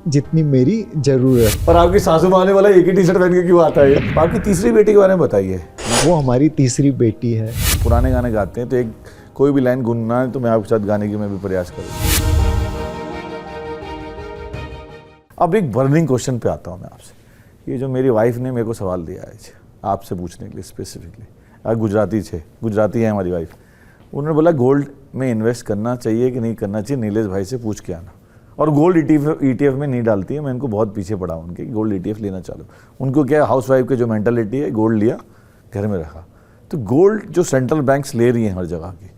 जितनी मेरी जरूरत। पर आपकी सासू माँ वाला एक ही टी शर्ट पहन के क्यों आता है? आपकी तीसरी बेटी के बारे में बताइए। वो हमारी तीसरी बेटी है। पुराने गाने गाते हैं तो एक कोई भी लाइन गुनना है तो मैं आपके साथ गाने की मैं भी प्रयास करूँगा। अब एक बर्निंग क्वेश्चन पे आता हूँ मैं आपसे। ये जो मेरी वाइफ ने मेरे को सवाल दिया है आपसे पूछने के लिए स्पेसिफिकली, गुजराती है हमारी वाइफ। उन्होंने बोला गोल्ड में इन्वेस्ट करना चाहिए कि नहीं करना चाहिए, नीलेश भाई से पूछ के आना। और गोल्ड ETF में नहीं डालती है। मैं इनको बहुत पीछे पड़ा हूँ उनके, गोल्ड ETF लेना चालू। उनको क्या हाउस वाइफ के जो मेंटालिटी है, गोल्ड लिया घर में रखा। तो गोल्ड जो सेंट्रल बैंक्स ले रही हैं हर जगह की,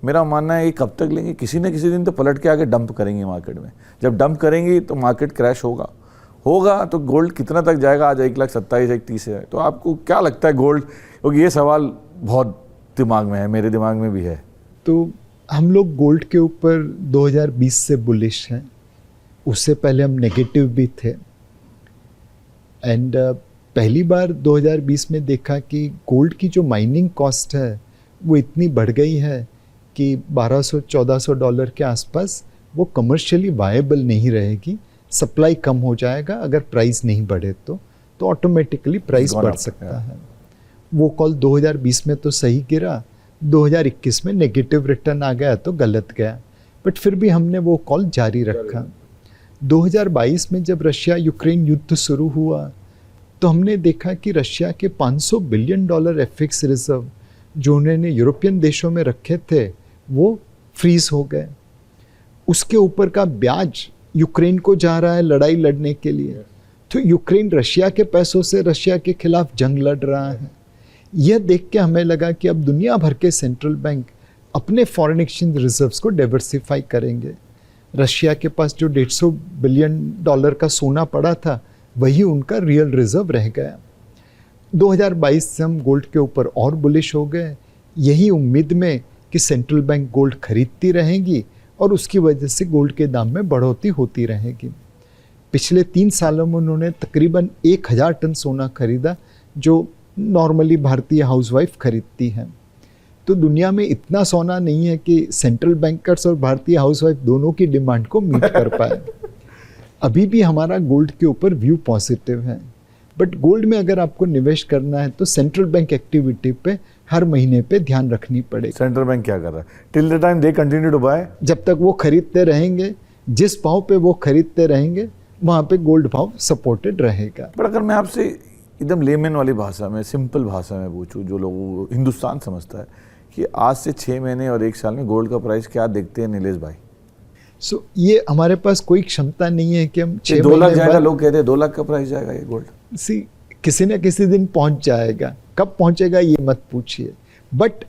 मेरा मानना है ये कब तक लेंगे? किसी न किसी दिन तो पलट के आगे डंप करेंगे मार्केट में। जब डंप करेंगी तो मार्केट क्रैश होगा तो गोल्ड कितना तक जाएगा? आज 1,27,000 1,30,000 है। तो आपको क्या लगता है गोल्ड, क्योंकि ये सवाल बहुत दिमाग में है, मेरे दिमाग में भी है। तो हम लोग गोल्ड के ऊपर 2020 से बुलिश हैं। उससे पहले हम नेगेटिव भी थे। एंड पहली बार 2020 में देखा कि गोल्ड की जो माइनिंग कॉस्ट है वो इतनी बढ़ गई है कि $1,200-1,400 के आसपास वो कमर्शियली वायबल नहीं रहेगी। सप्लाई कम हो जाएगा अगर प्राइस नहीं बढ़े तो ऑटोमेटिकली प्राइस बढ़ सकता है। वो कॉल 2020 में तो सही गिरा, 2021 में नेगेटिव रिटर्न आ गया तो गलत गया, बट फिर भी हमने वो कॉल जारी रखा। 2022 में जब रशिया यूक्रेन युद्ध शुरू हुआ तो हमने देखा कि रशिया के $500 बिलियन FX रिजर्व जो उन्होंने यूरोपियन देशों में रखे थे वो फ्रीज हो गए। उसके ऊपर का ब्याज यूक्रेन को जा रहा है लड़ाई लड़ने के लिए। तो यूक्रेन रशिया के पैसों से रशिया के खिलाफ जंग लड़ रहा है। यह देख के हमें लगा कि अब दुनिया भर के सेंट्रल बैंक अपने फॉरेन एक्सचेंज रिजर्व्स को डाइवर्सिफाई करेंगे। रशिया के पास जो $150 बिलियन का सोना पड़ा था वही उनका रियल रिजर्व रह गया। 2022 से हम गोल्ड के ऊपर और बुलिश हो गए, यही उम्मीद में कि सेंट्रल बैंक गोल्ड खरीदती रहेंगी और उसकी वजह से गोल्ड के दाम में बढ़ोतरी होती रहेगी। पिछले 3 सालों में उन्होंने तकरीबन 1,000 टन सोना खरीदा जो नॉर्मली भारतीय हाउसवाइफ खरीदती हैं। तो दुनिया में इतना सोना नहीं है कि सेंट्रल बैंकर्स और भारतीय हाउसवाइफ दोनों की डिमांड को मीट कर पाए। अभी भी हमारा गोल्ड के ऊपर व्यू पॉजिटिव है, बट गोल्ड में अगर आपको निवेश करना है तो सेंट्रल बैंक एक्टिविटी पे हर महीने पे ध्यान रखनी पड़ेगी। सेंट्रल बैंक क्या कर रहा है? Till the time they continue to buy, जब तक वो खरीदते रहेंगे, जिस भाव पे वो खरीदते रहेंगे वहाँ पे गोल्ड भाव सपोर्टेड रहेगा। पर अगर मैं आपसे एकदम लेमन वाली भाषा में, सिंपल भाषा में पूछूं जो लोग हिंदुस्तान समझता है, कि आज से 6 महीने और 1 साल में गोल्ड का प्राइस क्या देखते हैं नीलेश भाई? सो ये हमारे पास कोई क्षमता नहीं है कि हम 2 लाख जाएगा, लोग कहते हैं 2 लाख का प्राइस जाएगा ये गोल्ड। किसी न किसी दिन पहुंच जाएगा। कब पहुंचेगा ये मत पूछिए, बट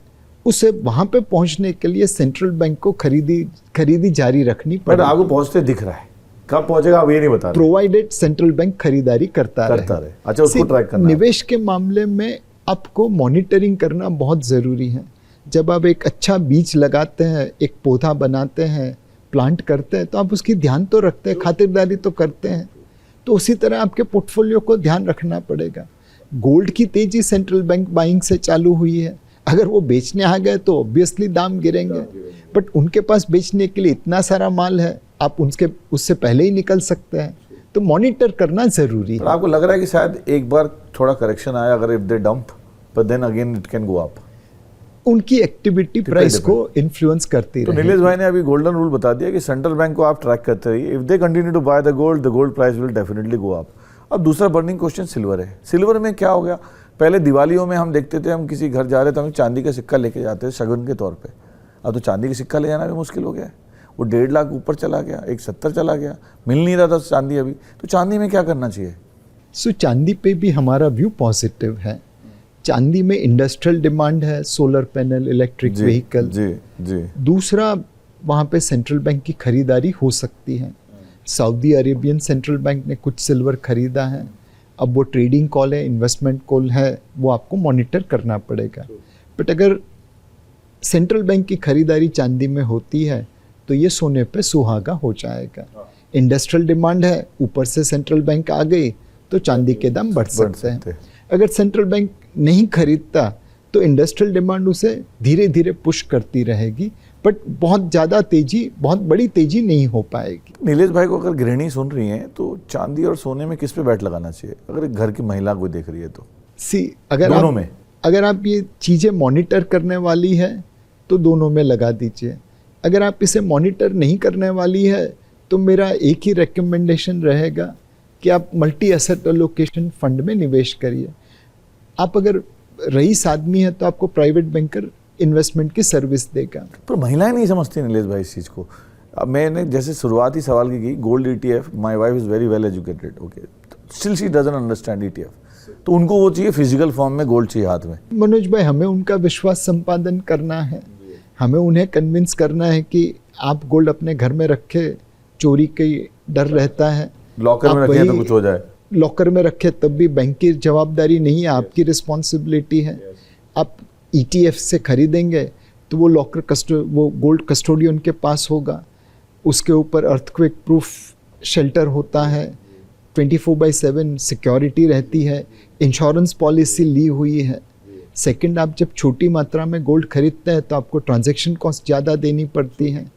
उसे वहां पे पहुंचने के लिए सेंट्रल बैंक को खरीदी जारी रखनी बट पड़ेगी। आपको पहुंचते दिख रहा है, कब पहुंचेगा आप ये नहीं बता रहे। प्रोवाइडेड सेंट्रल बैंक खरीदारी करता रहे। अच्छा, उसको ट्रैक करना है। निवेश के मामले में आपको मॉनिटरिंग करना बहुत ज़रूरी है। जब आप एक अच्छा बीज लगाते हैं, एक पौधा बनाते हैं, प्लांट करते हैं, तो आप उसकी ध्यान तो रखते हैं, खातिरदारी तो करते हैं। तो उसी तरह आपके पोर्टफोलियो को ध्यान रखना पड़ेगा। गोल्ड की तेजी सेंट्रल बैंक बाइंग से चालू हुई है, अगर वो बेचने आ गए तो ऑब्वियसली दाम गिरेंगे, बट उनके पास बेचने के लिए इतना सारा माल है, आप उससे पहले ही निकल सकते हैं। तो मॉनिटर करना ज़रूरी है। आपको लग रहा है कि शायद एक बार थोड़ा करेक्शन आया अगर if they dump, but then again it can go up. उनकी एक्टिविटी प्राइस को इन्फ्लुएंस करती तो रहेगी। नीलेश भाई ने अभी गोल्डन रूल बता दिया कि सेंट्रल बैंक को आप ट्रैक करते रहिए, if they continue to buy the gold price will definitely go up. अब दूसरा बर्निंग क्वेश्चन सिल्वर है। सिल्वर में क्या हो गया, पहले दिवालियों में हम देखते थे, हम किसी घर जा रहे थे, हम चांदी का सिक्का लेके जाते थे शगुन के तौर पे। अब तो चांदी का सिक्का ले जाना भी मुश्किल हो गया है, वो 1.5 लाख ऊपर चला गया, 170 चला गया, मिल नहीं रहा था चांदी अभी। तो चांदी में क्या करना चाहिए? सो चांदी पे भी हमारा व्यू पॉजिटिव है। चांदी में इंडस्ट्रियल डिमांड है, सोलर पैनल, इलेक्ट्रिक व्हीकल। जी। दूसरा, वहाँ पे सेंट्रल बैंक की खरीदारी हो सकती है। सऊदी अरेबियन सेंट्रल बैंक ने कुछ सिल्वर खरीदा है। अब वो ट्रेडिंग कॉल है, इन्वेस्टमेंट कॉल है, वो आपको मॉनिटर करना पड़ेगा। बट अगर सेंट्रल बैंक की खरीदारी चांदी में होती है तो ये सोने पे सुहागा हो जाएगा। इंडस्ट्रियल डिमांड है, ऊपर से सेंट्रल बैंक आ गई तो चांदी के दाम बढ़ सकते हैं। अगर सेंट्रल बैंक नहीं खरीदता तो इंडस्ट्रियल डिमांड उसे धीरे धीरे पुश करती रहेगी, बट बहुत ज़्यादा तेजी, बहुत बड़ी तेजी नहीं हो पाएगी। नीलेश भाई को अगर गृहिणी सुन रही हैं तो चांदी और सोने में किस पे बैट लगाना चाहिए, अगर एक घर की महिला कोई देख रही है तो? अगर आप ये चीज़ें मॉनिटर करने वाली है तो दोनों में लगा दीजिए। अगर आप इसे मॉनिटर नहीं करने वाली है तो मेरा एक ही रिकमेंडेशन रहेगा कि आप मल्टी एसेट एलोकेशन फंड में निवेश करिए। आप अगर रईस आदमी है तो आपको प्राइवेट बैंकर इन्वेस्टमेंट की सर्विस देगा। पर महिलाएं नहीं समझती नीलेश भाई इस चीज़ को। अब मैंने जैसे शुरुआती सवाल की gold ETF, my wife is very well educated, okay, still she doesn't understand ETF, तो उनको वो चाहिए फिजिकल फॉर्म में, गोल्ड चाहिए हाथ में। मनोज भाई, हमें उनका विश्वास संपादन करना है, हमें उन्हें कन्विंस करना है कि आप गोल्ड अपने घर में रखे, चोरी का डर रहता है, लॉकर में रखें तो कुछ हो जाए, लॉकर में रखे तब भी बैंक की जवाबदारी नहीं है, आपकी रिस्पॉन्सिबिलिटी है। आप ETF से खरीदेंगे तो वो वो गोल्ड कस्टोडियन के पास होगा, उसके ऊपर अर्थक्वेक प्रूफ शेल्टर होता है, 24/7 सिक्योरिटी रहती है, इंश्योरेंस पॉलिसी ली हुई है। सेकंड, आप जब छोटी मात्रा में गोल्ड खरीदते हैं तो आपको ट्रांजैक्शन कॉस्ट ज़्यादा देनी पड़ती है।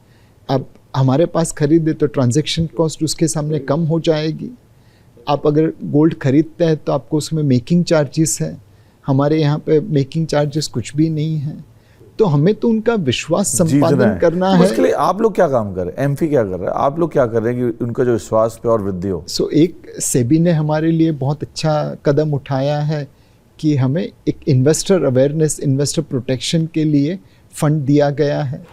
आप हमारे पास खरीदे तो ट्रांजैक्शन कॉस्ट उसके सामने कम हो जाएगी। आप अगर गोल्ड खरीदते हैं तो आपको उसमें मेकिंग चार्जेस है, हमारे यहाँ पे मेकिंग चार्जेस कुछ भी नहीं है। तो हमें तो उनका विश्वास संपादन करना है। उसके लिए आप लोग क्या काम कर रहे हैं, एमफी क्या कर रहा है, आप लोग क्या कर रहे हैं कि उनका जो विश्वास पे और वृद्धि हो? एक सेबी ने हमारे लिए बहुत अच्छा कदम उठाया है कि हमें एक इन्वेस्टर अवेयरनेस, इन्वेस्टर प्रोटेक्शन के लिए फंड दिया गया है।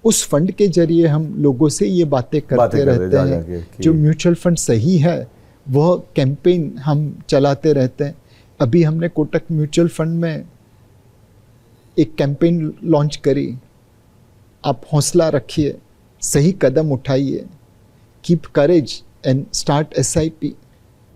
उस फंड के जरिए हम लोगों से ये बातें करते रहते हैं। जो म्यूचुअल फंड सही है वह कैंपेन हम चलाते रहते हैं। अभी हमने कोटक म्यूचुअल फंड में एक कैंपेन लॉन्च करी, आप हौसला रखिए, सही कदम उठाइए, keep courage and start SIP।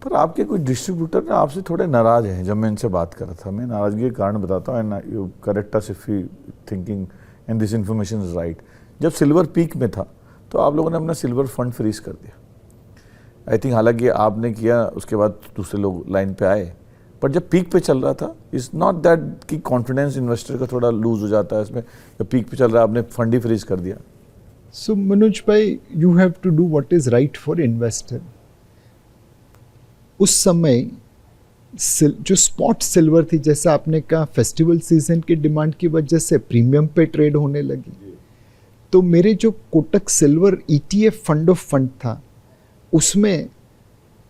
पर आपके कुछ डिस्ट्रीब्यूटर ना आपसे थोड़े नाराज हैं। जब मैं इनसे बात कर रहा था, मैं नाराजगी के कारण बताता हूँ, and you correct us if you thinking and this information is right. जब सिल्वर पीक में था तो आप लोगों ने अपना सिल्वर फंड फ्रीज कर दिया, आई थिंक। हालांकि आपने किया, उसके बाद दूसरे लोग लाइन पे आए, पर जब पीक पे चल रहा था, इट्स नॉट दैट कि कॉन्फिडेंस इन्वेस्टर का थोड़ा लूज हो जाता है इसमें। जब पीक पे चल रहा है आपने फंड ही फ्रीज कर दिया। सो मनोज भाई, you have to do what is right for investor. उस समय जो स्पॉट सिल्वर थी, जैसा आपने कहा, फेस्टिवल सीजन की डिमांड की वजह से प्रीमियम पे ट्रेड होने लगी। तो मेरे जो Kotak silver ETF fund of fund था, उसमें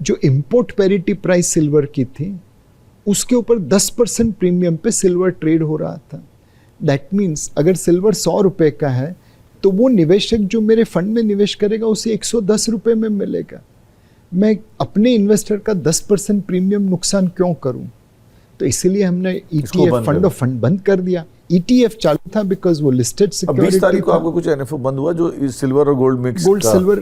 जो इंपोर्ट पैरिटी प्राइस सिल्वर की थी, उसके ऊपर 10% प्रीमियम पे सिल्वर ट्रेड हो रहा था। दैट मीन्स अगर सिल्वर 100 रुपये का है तो वो निवेशक जो मेरे फंड में निवेश करेगा उसे 110 रुपये में मिलेगा। मैं अपने इन्वेस्टर का 10% प्रीमियम नुकसान क्यों करूं? तो इसीलिए हमने इसको ETF बंद फंड कर ऑफ फंड बंद कर दिया। ETF चालू था बिकॉज वो लिस्टेड अब 20 सिक्योरिटी तारीख को था। आपको कुछ NFO बंद हुआ जो सिल्वर और गोल्ड मिक्स गोल्ड का सिल्वर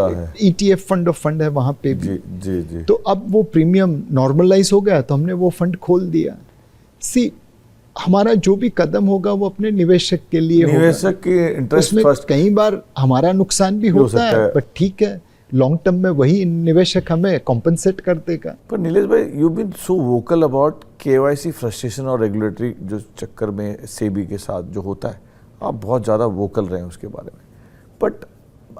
है। ETF फंड ऑफ फंड है वहाँ पे भी। जी जी जी। तो अब वो प्रीमियम नॉर्मलाइज हो गया तो हमने वो फंड खोल दिया। सी हमारा जो भी कदम होगा वो अपने निवेशक के लिए होगा। निवेशक की इंटरेस्ट उसमें फर्स्ट कई बार हमारा नुकसान भी हो होता सकता है, है। बट ठीक है, लॉन्ग टर्म में वही निवेशक हमें कॉम्पनसेट कर देगा। पर नीलेश भाई you been so vocal about KYC frustration और रेगुलेटरी जो चक्कर में सेबी के साथ जो होता है, आप बहुत ज़्यादा वोकल रहे हैं उसके बारे में, बट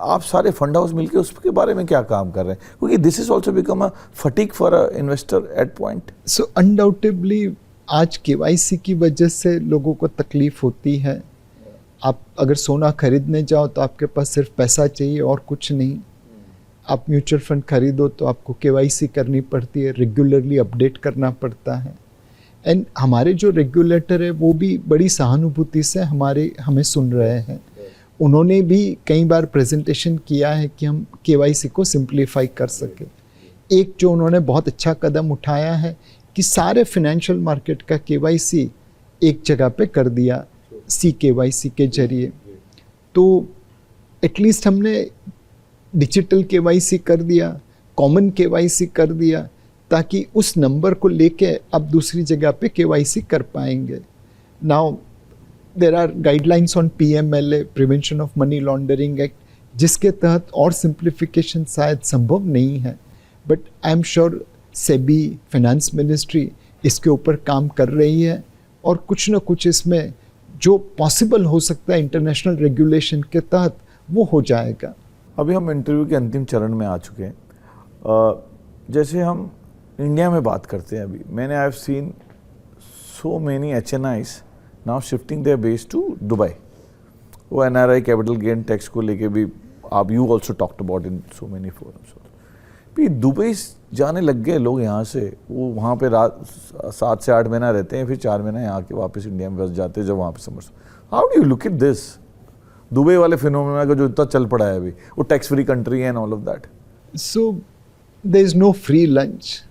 आप सारे फंड हाउस मिलके उसके बारे में क्या काम कर रहे हैं? क्योंकि this is also become a fatigue for a investor at point. So undoubtedly आज KYC की वजह से लोगों को तकलीफ होती है। आप अगर सोना खरीदने जाओ तो आपके पास सिर्फ पैसा चाहिए और कुछ नहीं। आप म्यूचुअल फंड खरीदो तो आपको KYC करनी पड़ती है, रेगुलरली अपडेट करना पड़ता है। एंड हमारे जो रेगुलेटर है वो भी बड़ी सहानुभूति से हमें सुन रहे हैं। उन्होंने भी कई बार प्रेजेंटेशन किया है कि हम KYC को सिंप्लीफाई कर सके। एक जो उन्होंने बहुत अच्छा कदम उठाया है कि सारे फाइनेंशियल मार्केट का KYC एक जगह पे कर दिया CKYC के जरिए। तो एटलीस्ट हमने डिजिटल KYC कर दिया, कॉमन KYC कर दिया, ताकि उस नंबर को लेके अब दूसरी जगह पे KYC कर पाएंगे। Now there are guidelines on PMLA, prevention of money laundering act, जिसके तहत और सिंप्लीफिकेशन शायद संभव नहीं है, but I am sure SEBI, finance ministry इसके ऊपर काम कर रही है और कुछ ना कुछ इसमें जो पॉसिबल हो सकता है इंटरनेशनल रेगुलेशन के तहत वो हो जाएगा। अभी हम इंटरव्यू के अंतिम चरण में आ चुके हैं। जैसे हम इंडिया में बात करते हैं, अभी मैंने I have seen so many HNIs now shifting their base to Dubai. वो NRI कैपिटल गेन टैक्स को लेके भी आप you also talked about in so many forums. भी दुबई जाने लग गए लोग यहाँ से, वो वहाँ पे रात 7 से 8 महीना रहते हैं, फिर 4 महीना यहाँ के वापस इंडिया में बस जाते हैं जब वहाँ पे summer. How do you look at this Dubai वाले फिनोमेना का जो इतना चल पड़ा है अभी, वो टैक्स फ्री कंट्री है and all of that? So there is no free lunch.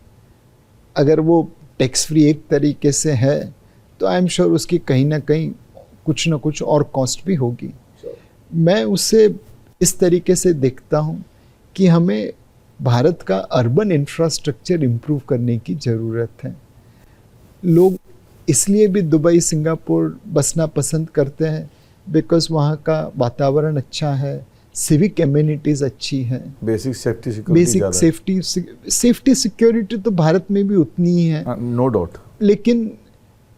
अगर वो टैक्स फ्री एक तरीके से है तो आई एम श्योर उसकी कहीं ना कहीं कुछ ना कुछ और कॉस्ट भी होगी। मैं उसे इस तरीके से देखता हूँ कि हमें भारत का अर्बन इंफ्रास्ट्रक्चर इम्प्रूव करने की ज़रूरत है। लोग इसलिए भी दुबई, सिंगापुर बसना पसंद करते हैं बिकॉज वहाँ का वातावरण अच्छा है, सिविक एम्यूनिटीज़ अच्छी हैं, basic safety security, basic safety security तो भारत में भी उतनी ही है, नो डाउट। लेकिन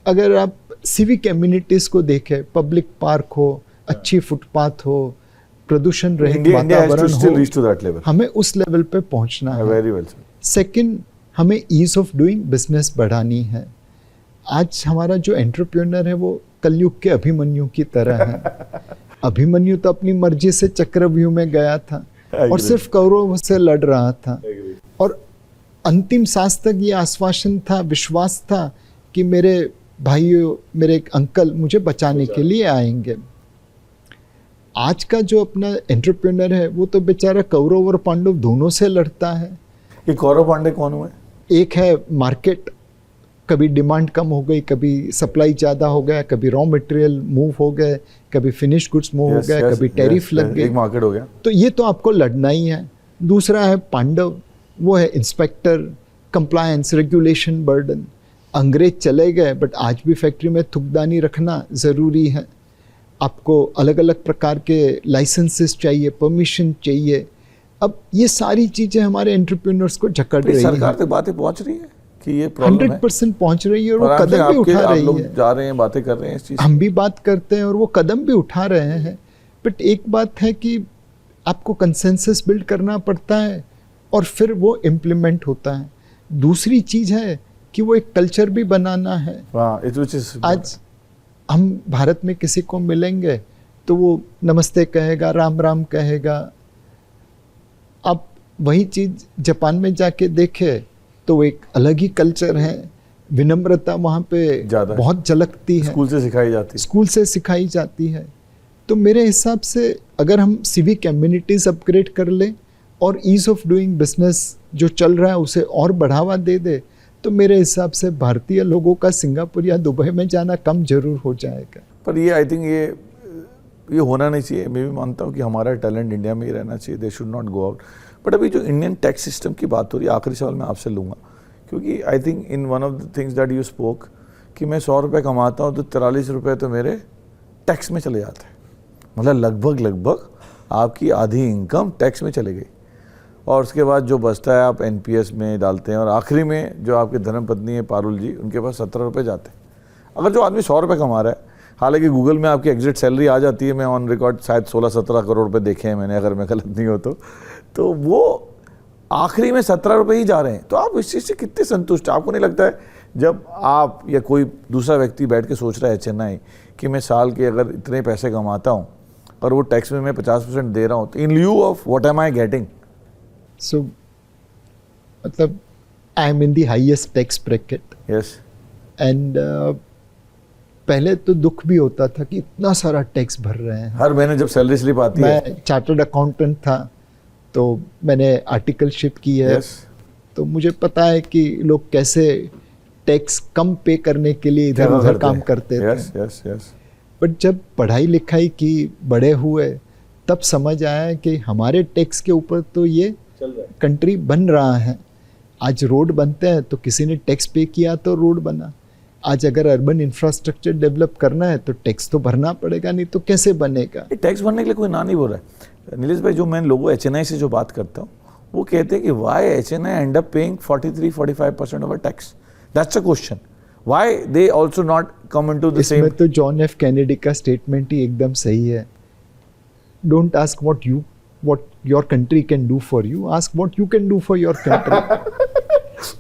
अगर आप सिविक एम्यूनिटीज़ को देखें, पब्लिक पार्क हो, अच्छी फुटपाथ हो, प्रदूषण रहित वातावरण हो, हमें उस लेवल पे पहुंचना है। Very well. सेकंड, हमें ईज ऑफ डूइंग बिजनेस बढ़ानी है। आज हमारा जो एंटरप्रेन्योर है वो कलयुग के अभिमन्यु की तरह है। अभिमन्यु तो अपनी मर्जी से चक्रव्यूह में गया था और सिर्फ कौरवों से लड़ रहा था, और अंतिम सांस तक ये आश्वासन था, विश्वास था कि मेरे भाइयों, मेरे एक अंकल मुझे बचाने के लिए आएंगे। आज का जो अपना एंटरप्रेन्योर है वो तो बेचारा कौरव और पांडव दोनों से लड़ता है। ये कौरव पांडे कौन हुए? एक है मार्केट, कभी डिमांड कम हो गई, कभी सप्लाई ज़्यादा हो गया, कभी रॉ मटेरियल मूव हो गए, कभी फिनिश गुड्स मूव हो गया, कभी टैरिफ लग गई, एक मार्केट हो गया। तो ये तो आपको लड़ना ही है। दूसरा है पांडव, वो है इंस्पेक्टर, कंप्लायंस, रेगुलेशन बर्डन। अंग्रेज चले गए बट आज भी फैक्ट्री में थुकदानी रखना ज़रूरी है। आपको अलग अलग प्रकार के लाइसेंसेस चाहिए, परमिशन चाहिए। अब ये सारी चीज़ें हमारे एंटरप्रेन्योर्स को जकड़ रही हैं। सरकार तक बातें पहुंच रही है कि ये प्रॉब्लम है? 100% पहुंच रही है और वो कदम भी उठा रही लोग है। जा रहे हैं, बातें कर रहे हैं इस चीज़। हम भी बात करते हैं और वो कदम भी उठा रहे हैं, बट एक बात है कि आपको कंसेंसस बिल्ड करना पड़ता है और फिर वो इम्प्लीमेंट होता है। दूसरी चीज़ है कि वो एक कल्चर भी बनाना है। आज हम भारत में किसी को मिलेंगे तो वो नमस्ते कहेगा, राम राम कहेगा। अब वही चीज़ जापान में जाके देखे तो एक अलग ही कल्चर है, विनम्रता वहाँ पे बहुत झलकती है, स्कूल से सिखाई जाती है। स्कूल से सिखाई जाती है। तो मेरे हिसाब से अगर हम सिविक कम्युनिटीज़ अपग्रेड कर लें और ईज़ ऑफ डूइंग बिजनेस जो चल रहा है उसे और बढ़ावा दे दे, तो मेरे हिसाब से भारतीय लोगों का सिंगापुर या दुबई में जाना कम जरूर हो जाएगा। पर ये आई थिंक ये होना नहीं चाहिए। मैं भी मानता हूँ कि हमारा टैलेंट इंडिया में ही रहना चाहिए, they should not go out. But अभी जो इंडियन टैक्स सिस्टम की बात हो रही है, आखिरी सवाल मैं आपसे लूँगा, क्योंकि I think in one of the things that you spoke कि मैं 100 रुपये कमाता हूँ तो 43 रुपये तो मेरे टैक्स में चले जाते हैं, मतलब लगभग आपकी आधी इनकम टैक्स में चले गई, और उसके बाद जो बचता है आप एनपीएस में डालते हैं, और आखिरी में जो आपके धर्मपत्नी है पारुल जी, उनके पास 17 रुपये जाते हैं। अगर जो आदमी 100 रुपये कमा रहा है, हालांकि गूगल में आपकी एग्जिट सैलरी आ जाती है, मैं ऑन रिकॉर्ड शायद 16-17 करोड़ रुपये देखे हैं मैंने, अगर मैं गलत नहीं हो तो वो आखिरी में 17 रुपये ही जा रहे हैं। तो आप इस चीज़ से कितने संतुष्ट हैं? आपको नहीं लगता है जब आप या कोई दूसरा व्यक्ति बैठ के सोच रहा है चेन्नई कि मैं साल के अगर इतने पैसे कमाता हूँ और वो टैक्स में मैं 50% दे रहा हूँ, तो in lieu of what am I getting? So मतलब I am in the highest tax bracket. Yes. And पहले तो दुख भी होता था कि इतना सारा टैक्स भर रहे हैं। हर महीने जब सैलरी स्लिप आती है। मैं चार्टर्ड अकाउंटेंट था, तो मैंने आर्टिकलशिप की है। Yes. तो मुझे पता है कि लोग कैसे टैक्स कम पे करने के लिए इधर उधर काम करते थे। Yes yes yes. बट जब पढ़ाई लिखाई की, बड़े हुए, तब समझ आया कि हमारे टैक्स के ऊपर तो ये कंट्री बन रहा है। आज रोड बनते हैं तो किसी ने टैक्स पे किया तो रोड बना। आज अगर अर्बन इंफ्रास्ट्रक्चर डेवलप करना है तो टैक्स तो भरना पड़ेगा, नहीं तो कैसे बनेगा? टैक्स भरने के लिए कोई ना नहीं बोल रहा है। नीलेश भाई, जो मैं लोगों एचएनआई से जो बात करता हूँ, वो कहते हैं कि why HNI end up paying 43-45% of a tax? That's a question. Why they also not come into the same? इसमें तो जॉन एफ कैनेडी का स्टेटमेंट ही एकदम सही है। Don't ask what your country can do for you, ask what you can do for your country.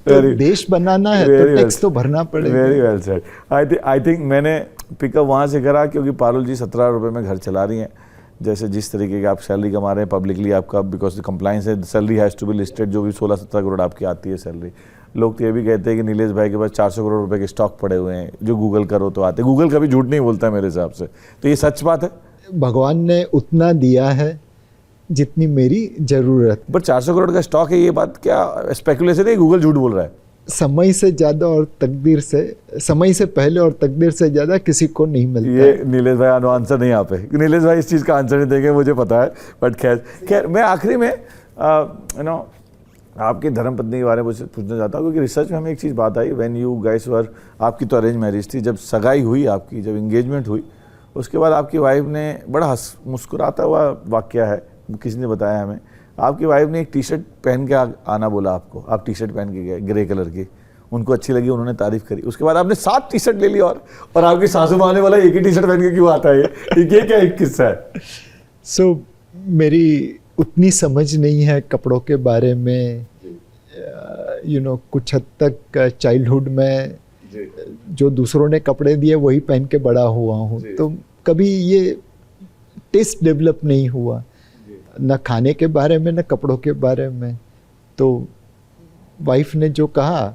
तो देश बनाना है तो टैक्स तो भरना पड़ेगा। Very well said. I think मैंने पिकअप वहाँ से करा, क्योंकि पारुल जी 17 रुपये में घर चला रही हैं। जैसे जिस तरीके की आप सैलरी कमा रहे हैं पब्लिकली, आपका बिकॉज द कंप्लाइंस है, salary has to be listed, जो भी 16-17 करोड़ आपकी आती है सैलरी। लोग तो ये भी कहते हैं कि नीलेश भाई के पास 400 करोड़ रुपए के स्टॉक पड़े हुए हैं, जो गूगल करो तो आते। गूगल कभी झूठ नहीं बोलता है मेरे हिसाब से, तो ये सच बात है? भगवान ने उतना दिया है जितनी मेरी जरूरत। पर 400 करोड़ का स्टॉक है, ये बात क्या स्पेकुलेशन है? गूगल झूठ बोल रहा है? समय से ज्यादा और तकदीर से, समय से पहले और तकदीर से ज्यादा किसी को नहीं मिलता। ये नीलेश भाई आंसर नहीं आ पे, नीलेश भाई इस चीज़ का आंसर नहीं देंगे, मुझे पता है। बट खैर मैं आखिरी में आपकी धर्मपत्नी के बारे में पूछना चाहता हूँ, क्योंकि रिसर्च में हमें एक चीज़ बात आई, व्हेन यू गाइस वर, आपकी तो अरेंज मैरिज थी, जब सगाई हुई आपकी, जब इंगेजमेंट हुई, उसके बाद आपकी वाइफ ने बड़ा मुस्कुराता हुआ वाकया है, किसी ने बताया हमें, आपकी वाइफ ने एक टी शर्ट पहन के आना बोला आपको, आप टी शर्ट पहन के गए ग्रे कलर की, उनको अच्छी लगी, उन्होंने तारीफ करी, उसके बाद आपने 7 टी शर्ट ले ली, और आपकी सासू माँ ने बोला एक ही टी शर्ट पहन के क्यों आता है ये क्या एक किस्सा है? सो मेरी उतनी समझ नहीं है कपड़ों के बारे में। कुछ हद तक चाइल्डहुड में जो दूसरों ने कपड़े दिए वही पहन के बड़ा हुआ हूँ, तो कभी ये टेस्ट डेवलप नहीं हुआ, न खाने के बारे में न कपड़ों के बारे में। तो वाइफ ने जो कहा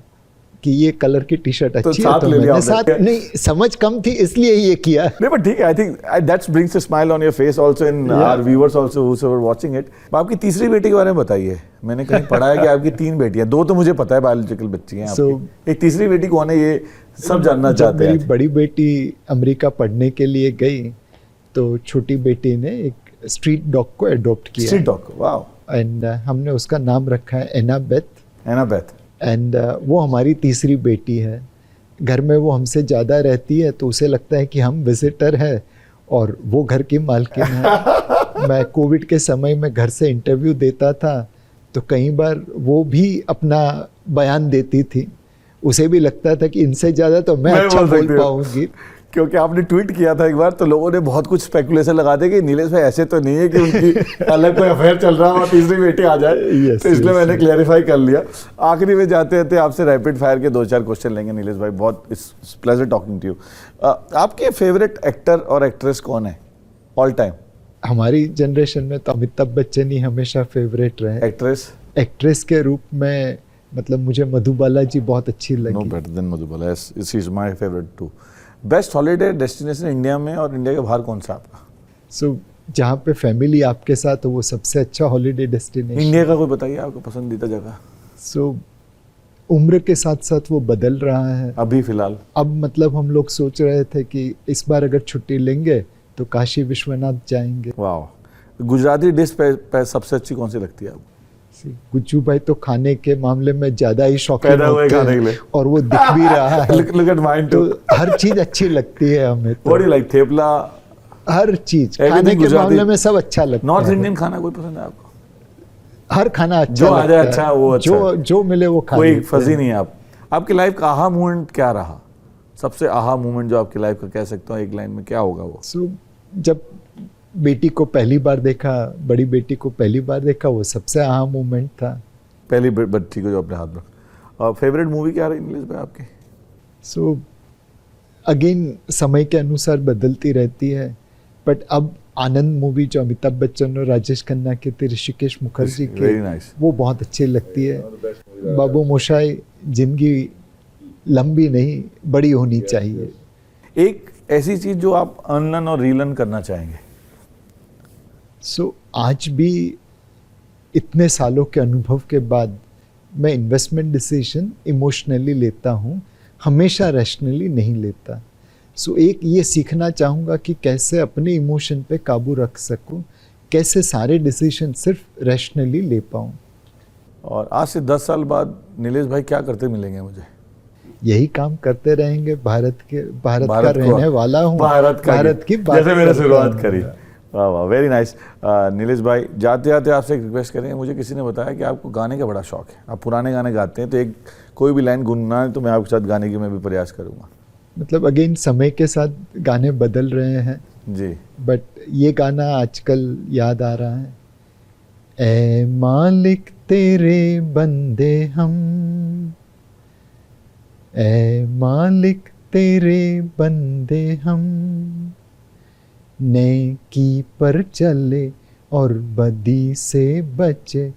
कि ये कलर की टी शर्ट अच्छी है, तो मैंने साथ, नहीं समझ कम थी इसलिए ये किया। नहीं बट ठीक है, I think that's brings a smile on your face also in our viewers also whoever watching it. आपकी तीसरी बेटी के बारे में बताइए। मैंने कहीं पढ़ा है कि आपकी 3 बेटियां, 2 तो मुझे पता है बायोलॉजिकल बच्ची हैं आपकी, एक तीसरी बेटी कौन है ये सब जानना चाहते हैं। मेरी बड़ी बेटी अमेरिका पढ़ने के लिए गई तो छोटी बेटी ने एक स्ट्रीट डॉग को अडॉप्ट किया। Street dog, wow. एंड हमने उसका नाम रखा है एनाबेथ। एंड वो हमारी तीसरी बेटी है। घर में वो हमसे ज़्यादा रहती है, तो उसे लगता है कि हम विजिटर है और वो घर की मालकिन है। मैं कोविड के समय में घर से इंटरव्यू देता था, तो कई बार वो भी अपना बयान देती थी। उसे भी लगता था कि इनसे ज़्यादा तो मैं अच्छा बोल पाऊंगी, क्योंकि आपने ट्वीट किया था एक बार, तो लोगों ने बहुत कुछ स्पेकुलेशन लगा दिया कि नीलेश भाई ऐसे तो नहीं है कि उनकी अलग कोई अफेयर चल रहा हो और तीसरी बेटी आ जाए। तो इसलिए मैंने क्लैरिफाई कर लिया। आखिरी में जाते थे आपसे रैपिड फायर के 2-4 क्वेश्चन लेंगे नीलेश भाई, बहुत it's pleasure talking to you. आपके फेवरेट एक्टर और एक्ट्रेस कौन है ऑल टाइम? हमारी जनरेशन में तो अमिताभ बच्चन ही हमेशा फेवरेट रहे। एक्ट्रेस के रूप में मतलब मुझे मधुबाला जी बहुत अच्छी लगी। No better than Madhubala, she is my favourite too. Best holiday destination India में और इंडिया के बाहर कौन सा आपका? सो जहाँ पे फैमिली आपके साथ हो वो सबसे अच्छा हॉलीडे डेस्टिनेशन। इंडिया का कोई बताइए आपको पसंदीदा जगह। सो उम्र के साथ साथ वो बदल रहा है। अभी फिलहाल अब मतलब हम लोग सोच रहे थे कि इस बार अगर छुट्टी लेंगे तो काशी विश्वनाथ जाएंगे। वाह, गुजराती डिश पे सबसे अच्छी कौन सी लगती है आपको? गुज्जू भाई तो खाने के मामले में ज्यादा ही शौकीन पैदा हुए होते खाने हैं के लिए। और वो दिख भी रहा है। Look at mine too. तो हर चीज अच्छी लगती है हमें What do तो, you like? थेपला, हर चीज Everything खाने के गुजराती। मामले में सब अच्छा लगता नॉर्थ है। इंडियन खाना कोई पसंद है आपको? हर खाना अच्छा जो आ लगता जाए है। अच्छा, वो अच्छा है। जो मिले वो खा कोई लेते फजी हैं। नहीं है आप। आपकी लाइफ का आहा मोमेंट क्या रहा? सबसे आहा मोमेंट जो आपकी लाइफ का कह सकता हूँ एक लाइन में, क्या होगा वो? सो जब बेटी को पहली बार देखा, बड़ी बेटी को पहली बार देखा, वो सबसे अहम मोमेंट था। पहली बच्ची को जो अपने हाथ में। और फेवरेट मूवी क्या रही इंग्लिश में आपकी? सो अगेन समय के अनुसार बदलती रहती है, बट अब आनंद मूवी जो अमिताभ बच्चन और राजेश खन्ना के थे, ऋषिकेश मुखर्जी के, Very nice. वो बहुत अच्छी लगती है। बाबू मोशाई, जिंदगी लंबी नहीं बड़ी होनी चाहिए। एक ऐसी चीज जो आप अनलर्न और रीलर्न करना चाहेंगे? सो आज भी इतने सालों के अनुभव के बाद मैं इन्वेस्टमेंट डिसीजन इमोशनली लेता हूँ, हमेशा रैशनली नहीं लेता। सो एक ये सीखना चाहूँगा कि कैसे अपने इमोशन पे काबू रख सकूँ, कैसे सारे डिसीजन सिर्फ रैशनली ले पाऊँ। और आज से 10 साल बाद नीलेश भाई क्या करते मिलेंगे मुझे? यही काम करते रहेंगे। भारत का को- रहने वाला हूँ। भारत की बात जैसे मैंने करता शुरुआत हूँ। करी। वाह वाह, वेरी नाइस। नीलेश भाई, जाते जाते आपसे एक रिक्वेस्ट करेंगे। मुझे किसी ने बताया कि आपको गाने का बड़ा शौक है, आप पुराने गाने गाते हैं, तो एक कोई भी लाइन गुनगुना है तो मैं आपके साथ गाने की मैं भी प्रयास करूंगा। मतलब अगेन समय के साथ गाने बदल रहे हैं, जी। बट ये गाना आजकल याद आ रहा है। ए मालिक तेरे बंदे हम, ए मालिक तेरे बंदे हम, नेकी पर चले और बदी से बचे,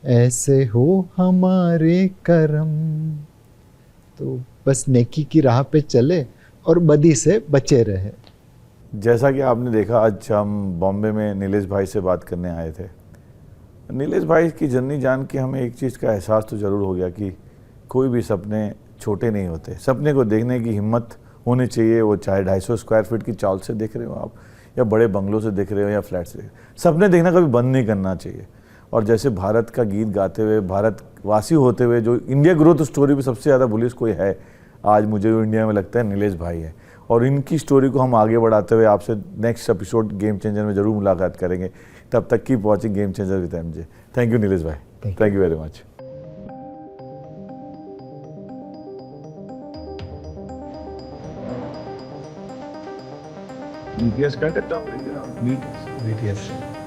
ऐसे हो हमारे करम। तो बस नेकी की राह पे चले और बदी से बचे रहे। जैसा कि आपने देखा, आज हम बॉम्बे में नीलेश भाई से बात करने आए थे। नीलेश भाई की जर्नी जान के हमें एक चीज़ का एहसास तो ज़रूर हो गया कि कोई भी सपने छोटे नहीं होते। सपने को देखने की हिम्मत होनी चाहिए, वो चाहे 250 स्क्वायर फीट की चाल से देख रहे हो आप, या बड़े बंगलों से देख रहे हो, या फ्लैट से देख रहे हो। सपने देखना कभी बंद नहीं करना चाहिए। और जैसे भारत का गीत गाते हुए, भारतवासी होते हुए, जो इंडिया ग्रोथ स्टोरी भी सबसे ज़्यादा बुलिश कोई है आज मुझे जो इंडिया में लगता है, नीलेश भाई है। और इनकी स्टोरी को हम आगे बढ़ाते हुए आपसे नेक्स्ट एपिसोड गेम चेंजर में ज़रूर मुलाकात करेंगे। तब तक keep watching game changer with MJ. Thank you Nilesh भाई, thank you very much. BTS cut it down. BTS.